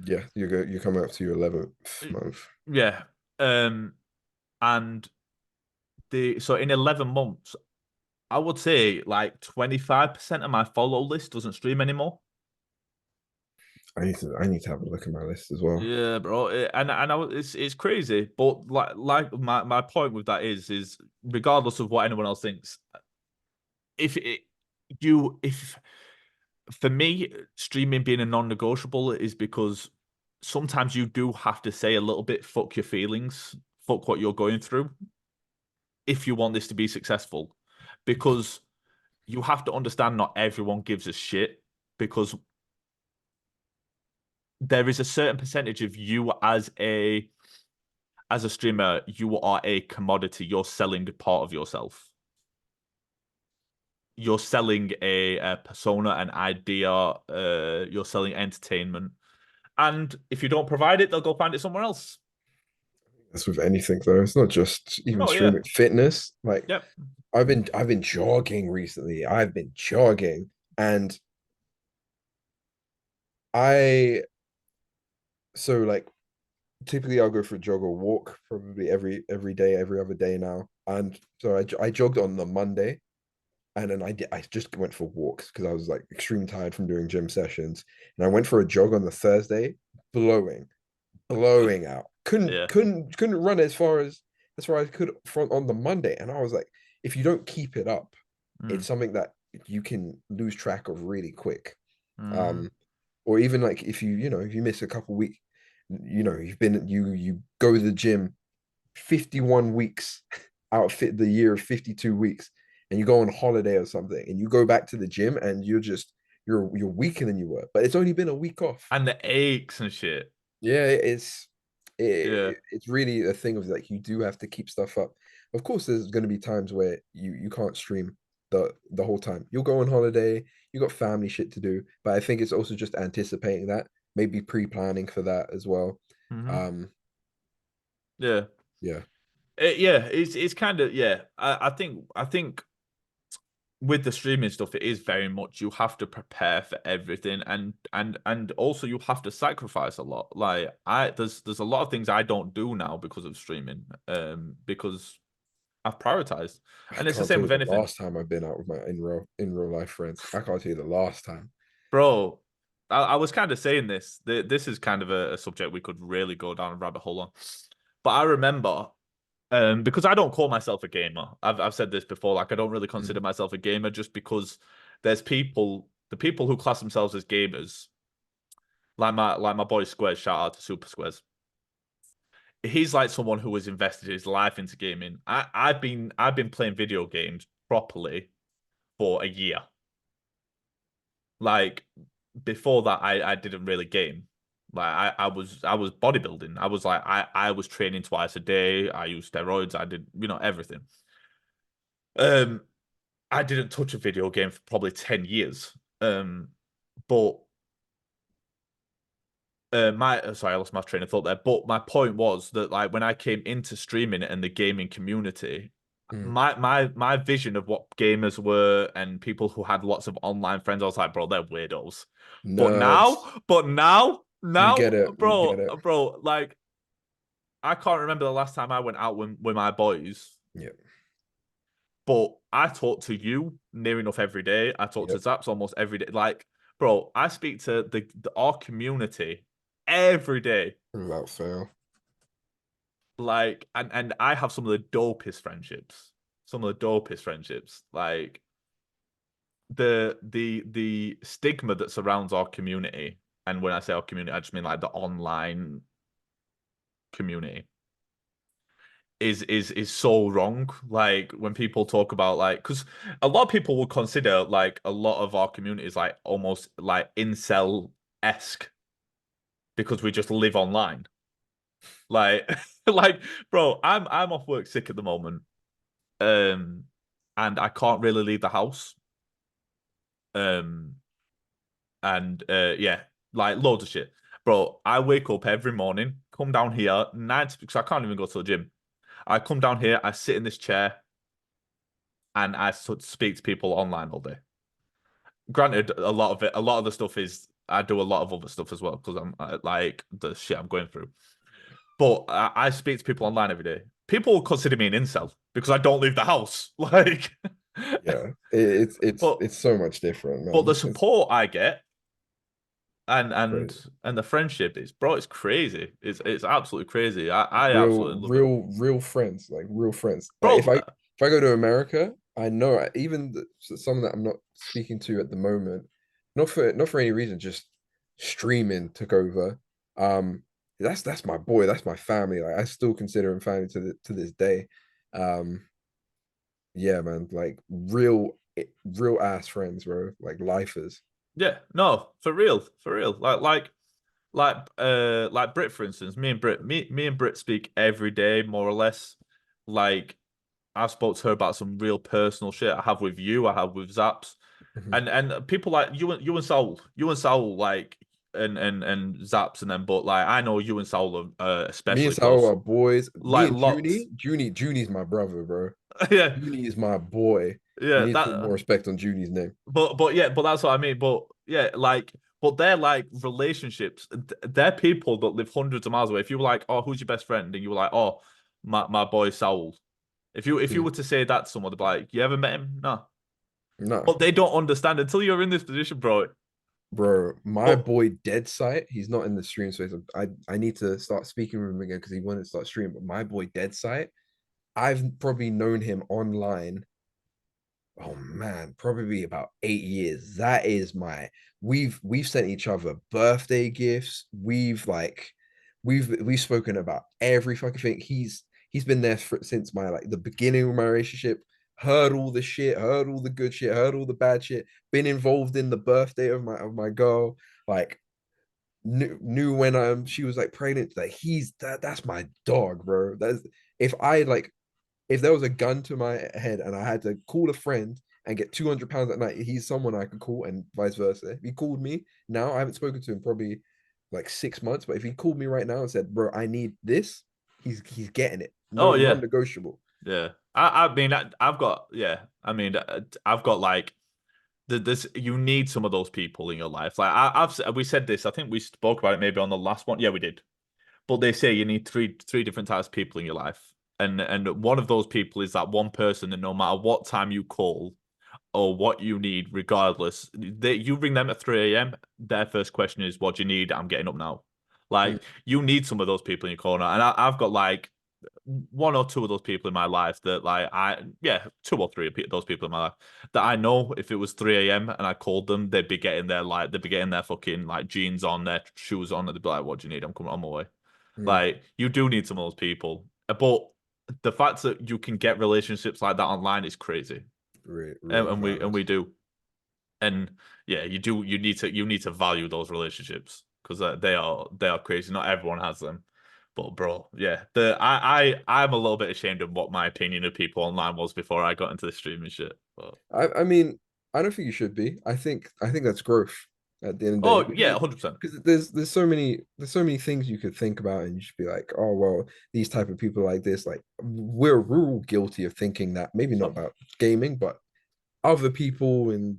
Yeah, you're coming up to your 11th month. Yeah. Um and so in 11 months, I would say like 25% of my follow list doesn't stream anymore. I need to have a look at my list as well. Yeah, bro. It's crazy, but like my point with that is regardless of what anyone else thinks, if it, if for me streaming being a non-negotiable is because sometimes you do have to say a little bit fuck your feelings, fuck what you're going through if you want this to be successful, because you have to understand not everyone gives a shit because there is a certain percentage of you as a streamer, you are a commodity. You're selling part of yourself. You're selling a persona, an idea. You're selling entertainment, and if you don't provide it, they'll go find it somewhere else. That's with anything though. It's not just even Oh yeah, streaming. Fitness. Like yep. I've been jogging recently. I've been jogging, and I so like typically I'll go for a jog or walk probably every day, every other day now. And so I jogged on the Monday, and then I just went for walks because I was like extremely tired from doing gym sessions. And I went for a jog on the Thursday, blowing, Good. blowing out. Couldn't Yeah. couldn't couldn't run as far as I could from on the Monday. And I was like, if you don't keep it up, it's Mm. something that you can lose track of really quick. Mm. Um, or even like if you miss a couple weeks, you go to the gym 51 weeks out of the year of 52 weeks, and you go on holiday or something, and you go back to the gym and you're weaker than you were, but it's only been a week off. And the aches and shit. Yeah, Yeah. it's really a thing of like you do have to keep stuff up. Of course, there's going to be times where you can't stream the whole time. You'll go on holiday, you got family shit to do, but I think it's also just anticipating that, maybe pre-planning for that as well. Hmm. Um, Yeah. yeah, Yeah. It's kind of yeah. I think with the streaming stuff, it is very much you have to prepare for everything, and also you have to sacrifice a lot. Like there's a lot of things I don't do now because of streaming, because I've prioritized, I and it's the can't same tell you with the anything, last time I've been out with my in real life friends. I can't tell you the last time. bro. I was kind of saying this. This is kind of a subject we could really go down a rabbit hole on, but I remember. Because I don't call myself a gamer. I've said this before. Like I don't really consider Mm. myself a gamer just because the people who class themselves as gamers, like my boy Squares. Shout out to Super Squares. He's like someone who has invested his life into gaming. I've been playing video games properly for a year. Like before that, I didn't really game. Like I was bodybuilding. I was training twice a day. I used steroids. I did everything. Um, I didn't touch a video game for probably 10 years. But my sorry, I lost my train of thought there. But my point was that like when I came into streaming and the gaming community, Mm. my vision of what gamers were and people who had lots of online friends, I was like, bro, they're weirdos. But Nerds. now, but now, We now, get it. We get it. bro, like I can't remember the last time I went out with my boys. Yep. But I talk to you near enough every day. I talk to Yep. Zaps almost every day. Like, bro, I speak to our community every day. Without fail. Like, and I have some of the dopest friendships. Some of the dopest friendships. Like the stigma that surrounds our community. And when I say our community, I just mean like the online community is so wrong. Like when people talk about like, because a lot of people will consider like a lot of our communities like almost like incel-esque because we just live online. Like, like, bro, I'm off work sick at the moment, um, and I can't really leave the house, um, and yeah, like loads of shit, bro. I wake up every morning, come down here, night because I can't even go to the gym. I come down here, I sit in this chair, and I speak to people online all day. Granted, a lot of the stuff is I do a lot of other stuff as well because I'm like the shit I'm going through. But I speak to people online every day. People will consider me an incel because I don't leave the house. Like, Yeah. It's it's but it's so much different, but the man. It's support I get and and crazy. and the friendship is, bro, it's crazy. It's absolutely crazy. I Real, absolutely love it, real, real friends, like real friends. Like if bro. I go to America, I know even some that I'm not speaking to at the moment, not for any reason, just streaming took over. Um, that's my boy, that's my family. Like I still consider him family to this day. Um, yeah, man, like real ass friends, bro. Like lifers. Yeah, no, for real, for real. Like like Brit, for instance, me and Brit speak every day, more or less. Like I've spoke to her about some real personal shit. I have with you, I have with Zaps, Mhm. and people like you and Saul, like and Zaps and them. But like I know you and Saul are Me and especially Sal close. are boys. Me Like and lots. Junie's my brother, bro. Yeah, Junie is my boy. You yeah. need to put more That. respect on Junie's name. But yeah, but that's what I mean. But yeah, like, but they're like relationships. They're people that live hundreds of miles away. If you were like, oh, who's your best friend? And you were like, oh, my boy Saul. If you Mm. were to say that to someone, they'd be like, you ever met him? No. No, But they don't understand until you're in this position, bro. bro, my But boy Dead Sight, he's not in the stream space. I need to start speaking with him again because he wanted to start streaming. But my boy Dead Sight, I've probably known him online. Oh man, probably about 8 years. That is my we've sent each other birthday gifts. We've spoken about every fucking thing. He's been there since my like the beginning of my relationship. Heard all the shit, heard all the good shit, heard all the bad shit. Been involved in the birthday of my girl. Like knew when she was like pregnant. Like that's my dog, bro. That's if I like if there was a gun to my head and I had to call a friend and get £200 at night, he's someone I could call, and vice versa. If he called me now, I haven't spoken to him probably like 6 months, but if he called me right now and said, "Bro, I need this," he's getting it. No, oh yeah, non-negotiable. yeah. I mean, I've got yeah. I mean, I've got like this. You need some of those people in your life. Like we said this. I think we spoke about it maybe on the last one. Yeah, we did. But they say you need three different types of people in your life, and one of those people is that one person that no matter what time you call or what you need, regardless, you ring them at 3 a.m. Their first question is, "What do you need?" I'm getting up now. Mm, Like you need some of those people in your corner, and I've got like one or two of those people in my life that like two or three of those people in my life that I know if it was 3 a.m. and I called them, they'd be getting their fucking like jeans on, their shoes on, and they'd be like, "What do you need? I'm coming on my way." mm, Like you do need some of those people, but the fact that you can get relationships like that online is crazy, really and valid. we do, and yeah, you do. You need to value those relationships because they are crazy. Not everyone has them, but bro, yeah, I'm a little bit ashamed of what my opinion of people online was before I got into the streaming shit. But I mean, I don't think you should be. I think that's growth at the end of the day oh yeah, 100%. because there's so many things you could think about and you should be like, oh well, these type of people like this, like we're all guilty of thinking that maybe not about gaming, but other people and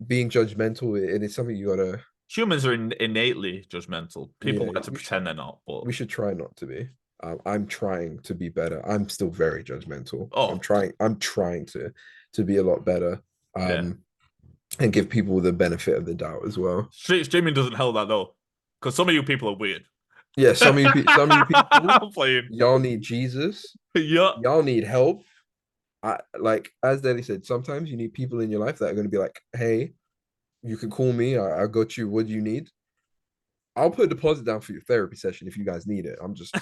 being judgmental. It is something you gotta Humans are innately judgmental. People yeah like to pretend they're not, but we should try not to be. I'm trying to be better. I'm still very judgmental. I'm oh trying. I'm trying to be a lot better. yeah. And give people the benefit of the doubt as well. Streaming doesn't help that though, because some of you people are weird. Yeah, some of you people, I'm playing. y'all need Jesus. Yeah. Y'all need help. I like as Daddy said, sometimes you need people in your life that are going to be like, "Hey, you can call me. I got you. What do you need? I'll put a deposit down for your therapy session if you guys need it." I'm just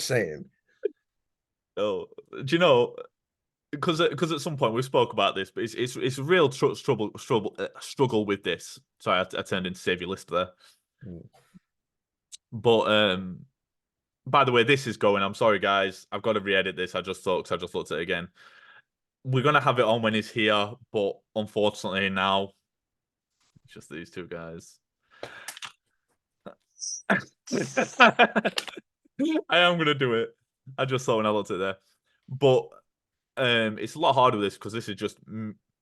saying. Oh, do you know? Because at some point we spoke about this, but it's a real struggle with this. Sorry, I turned into Savior List there. Mm. But by the way, this is going. I'm sorry, guys. I've got to re-edit this. I just thought because I just looked at it again. We're gonna have it on when he's here, but unfortunately now it's just these two guys. I am gonna do it. I just thought when I looked at it there, but it's a lot harder with this because this is just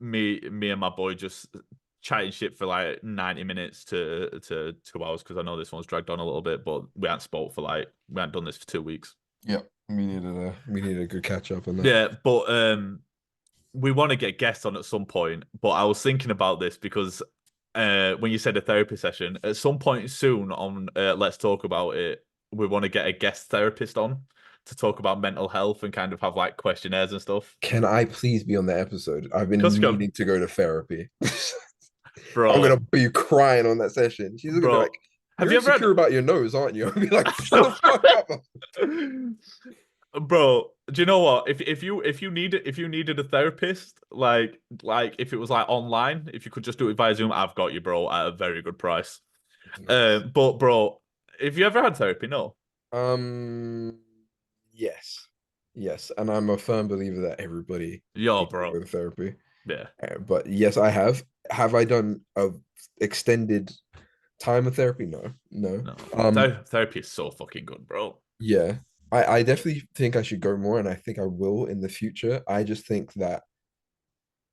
me and my boy just chatting shit for like 90 minutes to 2 hours because I know this one's dragged on a little bit, but we hadn't done this for 2 weeks. Yep. We needed a good catch up on that. Yeah, but we want to get guests on at some point. But I was thinking about this because when you said a therapy session, at some point soon on Let's Talk About It, we want to get a guest therapist on to talk about mental health and kind of have like questionnaires and stuff. Can I please be on the episode? I've Cause been meaning to go to therapy. I'm gonna bro, be crying on that session. She's gonna be bro, like, have "You're you ever insecure had about your nose, aren't you?" I'll be like, "Shut the fuck up." Bro, do you know what? If you needed a therapist, like if it was like online, if you could just do it via Zoom, I've got you, bro, at a very good price. Nice. But bro, have you ever had therapy? No. Um, yes, yes, and I'm a firm believer that everybody Yo, needs to bro. go to therapy. Yeah. But yes, I have. Have I done a extended time of therapy? No, no. No. Therapy is so fucking good, bro. Yeah, I definitely think I should go more, and I think I will in the future. I just think that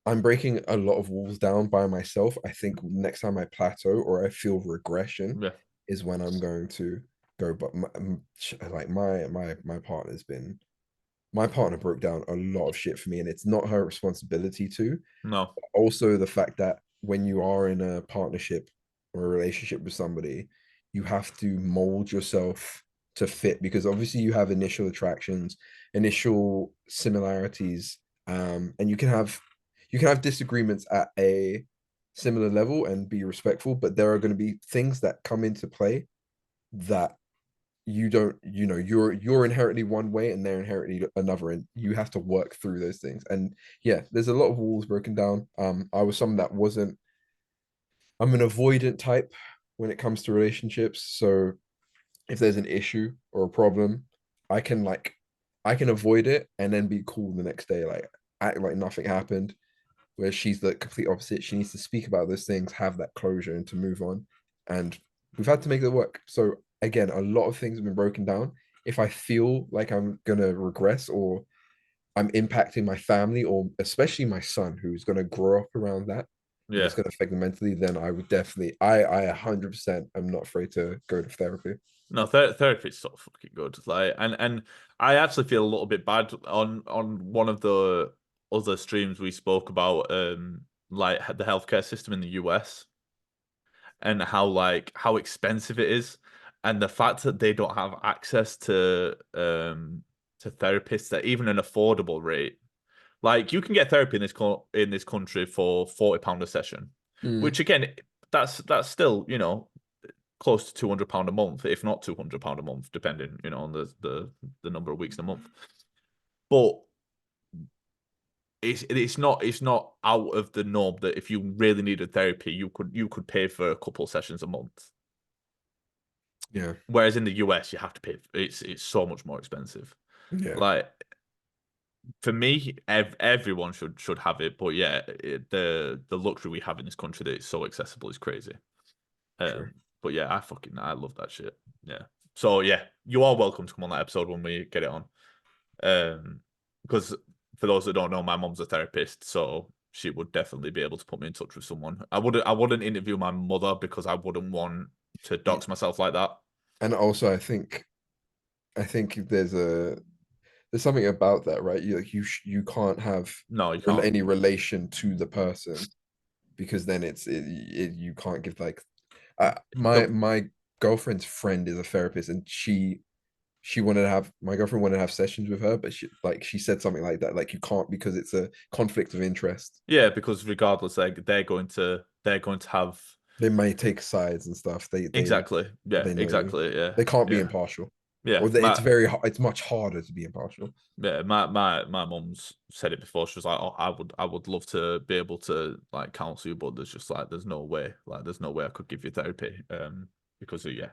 I'm breaking a lot of walls down by myself. I think next time I plateau or I feel regression Yeah. is when I'm going to go. But like my partner's been my partner broke down a lot of shit for me, and it's not her responsibility to. No. Also, the fact that when you are in a partnership or a relationship with somebody, you have to mold yourself to fit because obviously you have initial attractions, initial similarities, and you can have disagreements at a similar level and be respectful, but there are going to be things that come into play that you don't you're inherently one way and they're inherently another, and you have to work through those things. And yeah, there's a lot of walls broken down. I was someone that wasn't I'm an avoidant type when it comes to relationships, so if there's an issue or a problem, i can like I can avoid it and then be cool the next day, like act like nothing happened, where she's the complete opposite. She needs to speak about those things, have that closure, and to move on. And we've had to make it work. So again, a lot of things have been broken down. If I feel like I'm gonna regress or I'm impacting my family or especially my son who's gonna grow up around that and Yeah. it's gonna affect them mentally, then I would definitely I 100% am not afraid to go to therapy. No, therapy is so fucking good. Like, and I actually feel a little bit bad on one of the other streams we spoke about, like the healthcare system in the US and how expensive it is, and the fact that they don't have access to therapists at even an affordable rate. Like, you can get therapy in in this country for £40 a session, Mm, which again, that's still, close to £200 a month, if not £200 a month, depending, on the number of weeks in a month. But it's not out of the norm that if you really needed therapy, you could pay for a couple of sessions a month. yeah, Whereas in the US, you have to pay. It's so much more expensive. yeah, Like, for me, everyone should have it. But yeah, the luxury we have in this country that it's so accessible is crazy. true. But yeah, I love that shit. Yeah. So yeah, you are welcome to come on that episode when we get it on. Because for those that don't know, my mom's a therapist, so she would definitely be able to put me in touch with someone. I wouldn't interview my mother because I wouldn't want to dox myself like that. And also I think there's something about that, right? You can't have No, you can't. any relation to the person because then you can't give like my The my girlfriend's friend is a therapist, and she wanted to have my girlfriend wanted to have sessions with her, but she said something like that, like you can't because it's a conflict of interest. Yeah, because regardless, they're going to have They may take sides and stuff. exactly. Yeah, They know exactly. Yeah, they can't be yeah, impartial, yeah. or it's much harder to be impartial. My mum's said it before. She was like, "Oh, I would love to be able to like counsel you, but there's no way. Like, there's no way I could give you therapy. Because of, yeah,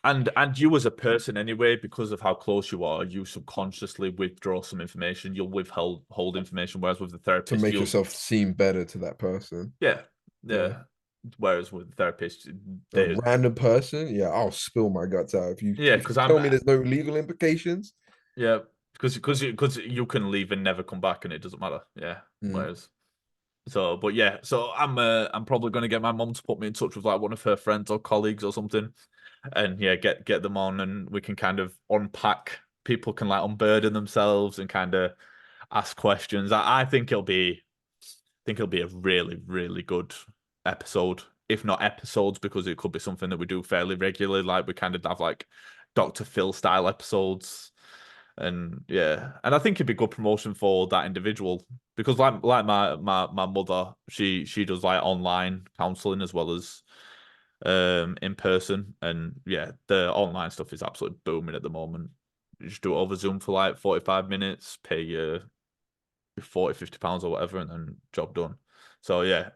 and you as a person anyway, because of how close you are, you subconsciously withdraw some information. You'll withhold hold information, whereas with the To therapist, make yourself seem better to that person. yeah, Yeah. yeah. Whereas with the therapist, A they random person, yeah, I'll spill my guts out if you yeah, if you because I'm tell me there's no legal implications. yeah, because you can leave and never come back, and it doesn't matter. Yeah, Mm. whereas. So, but yeah, so I'm probably going to get my mom to put me in touch with like one of her friends or colleagues or something, and yeah, get them on, and we can kind of unpack. People can like unburden themselves and kind of ask questions. I think it'll be a really really good episode, if not episodes, because it could be something that we do fairly regularly. Like, we kind of have like Dr. Phil style episodes, and yeah, and I think it'd be good promotion for that individual because like my mother, she does like online counseling as well as in person, and yeah, the online stuff is absolutely booming at the moment. You just do it over Zoom for like 45 minutes, pay you 40, £50 or whatever, and then job done. So yeah,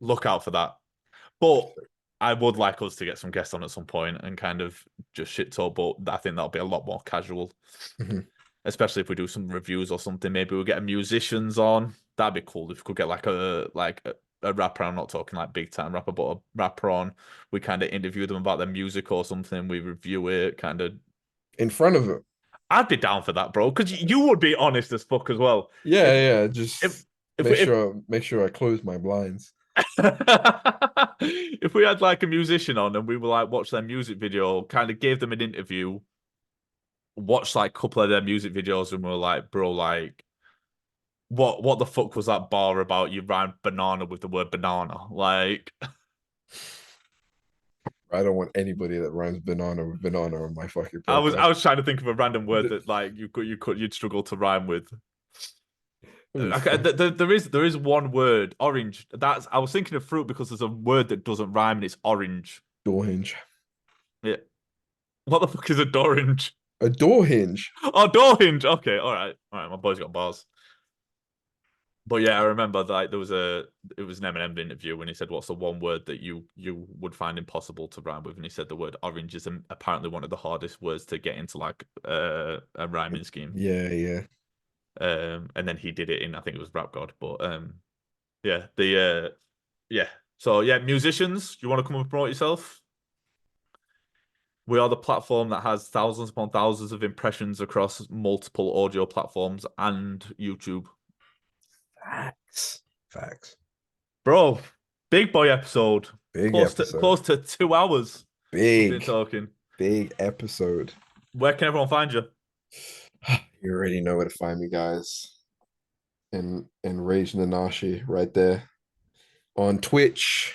look out for that. But I would like us to get some guests on at some point and kind of just shit talk, but I think that'll be a lot more casual. Mhm. Especially if we do some reviews or something. Maybe we'll get musicians on. That'd be cool if we could get a rapper. I'm not talking like big time rapper, but a rapper on. We kind of interview them about their music or something. We review it, kind of. In front of him. I'd be down for that, bro, because you would be honest as fuck as well. Yeah, If yeah. if Just if we if make sure I close my blinds. if we had like a musician on and we were like watch their music video, kind of gave them an interview, watched like a couple of their music videos, and we were like, bro, like what the fuck was that bar about? You rhymed banana with the word banana. Like I don't want anybody that rhymes banana with banana on my fucking I podcast. was trying to think of a random word that like you'd struggle to rhyme with. Okay, there is one word, orange. That's I was thinking of fruit because there's a word that doesn't rhyme and it's orange. Door hinge. Yeah. What the fuck is a dorange? A door hinge. Oh, door hinge. Okay, all right. My boy's got bars. But yeah, I remember like it was an Eminem interview when he said, "What's the one word that you would find impossible to rhyme with?" And he said the word orange is apparently one of the hardest words to get into like a rhyming scheme. Yeah, yeah. And then he did it in I think it was Rap God, but yeah, the yeah. So yeah, musicians, you want to come and promote yourself? We are the platform that has thousands upon thousands of impressions across multiple audio platforms and YouTube. Facts. Facts. Bro, big boy episode. Big episode. Close to 2 hours we've been Big, talking. big episode. Where can everyone find you? You already know where to find me, guys. In ENRAGEDNANASHI right there. On Twitch.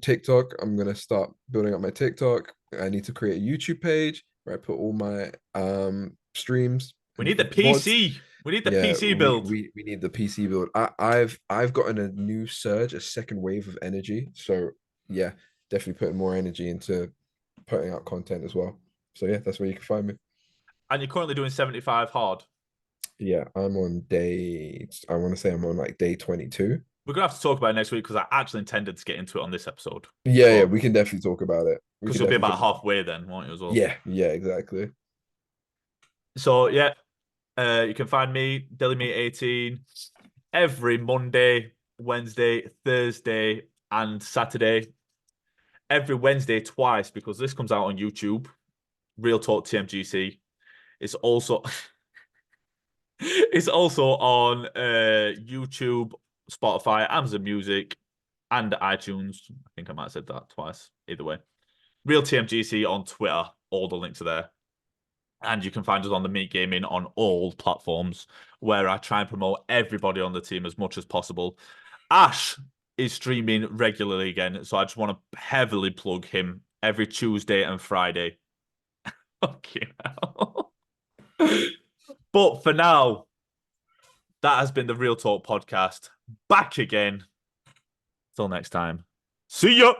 TikTok. I'm gonna start building up my TikTok. I need to create a YouTube page where I put all my streams We and need the VODs. PC. We need the Yeah, PC build. we need the PC build. I've gotten a new surge, a second wave of energy. So yeah, definitely putting more energy into putting out content as well. So yeah, that's where you can find me. And you're currently doing 75 hard. Yeah, I'm on day. I want to say I'm on like day 22. We're gonna have to talk about it next week because I actually intended to get into it on this episode. Yeah, yeah, But we can definitely talk about it. We because can you'll be definitely about talk about halfway then, won't you, as well? Yeah, yeah, exactly. So yeah, you can find me, DailyMeat18, every Monday, Wednesday, Thursday, and Saturday. Every Wednesday twice because this comes out on YouTube. Real Talk TMGC. It's also it's also on YouTube, Spotify, Amazon Music, and iTunes. I think I might have said that twice. Either way. Real TMGC on Twitter. All the links are there. And you can find us on the Meat Gaming on all platforms where I try and promote everybody on the team as much as possible. Ash is streaming regularly again, so I just want to heavily plug him every Tuesday and Friday. Okay, now. But for now, that has been the Real Talk podcast. Back again. Till next time. See ya.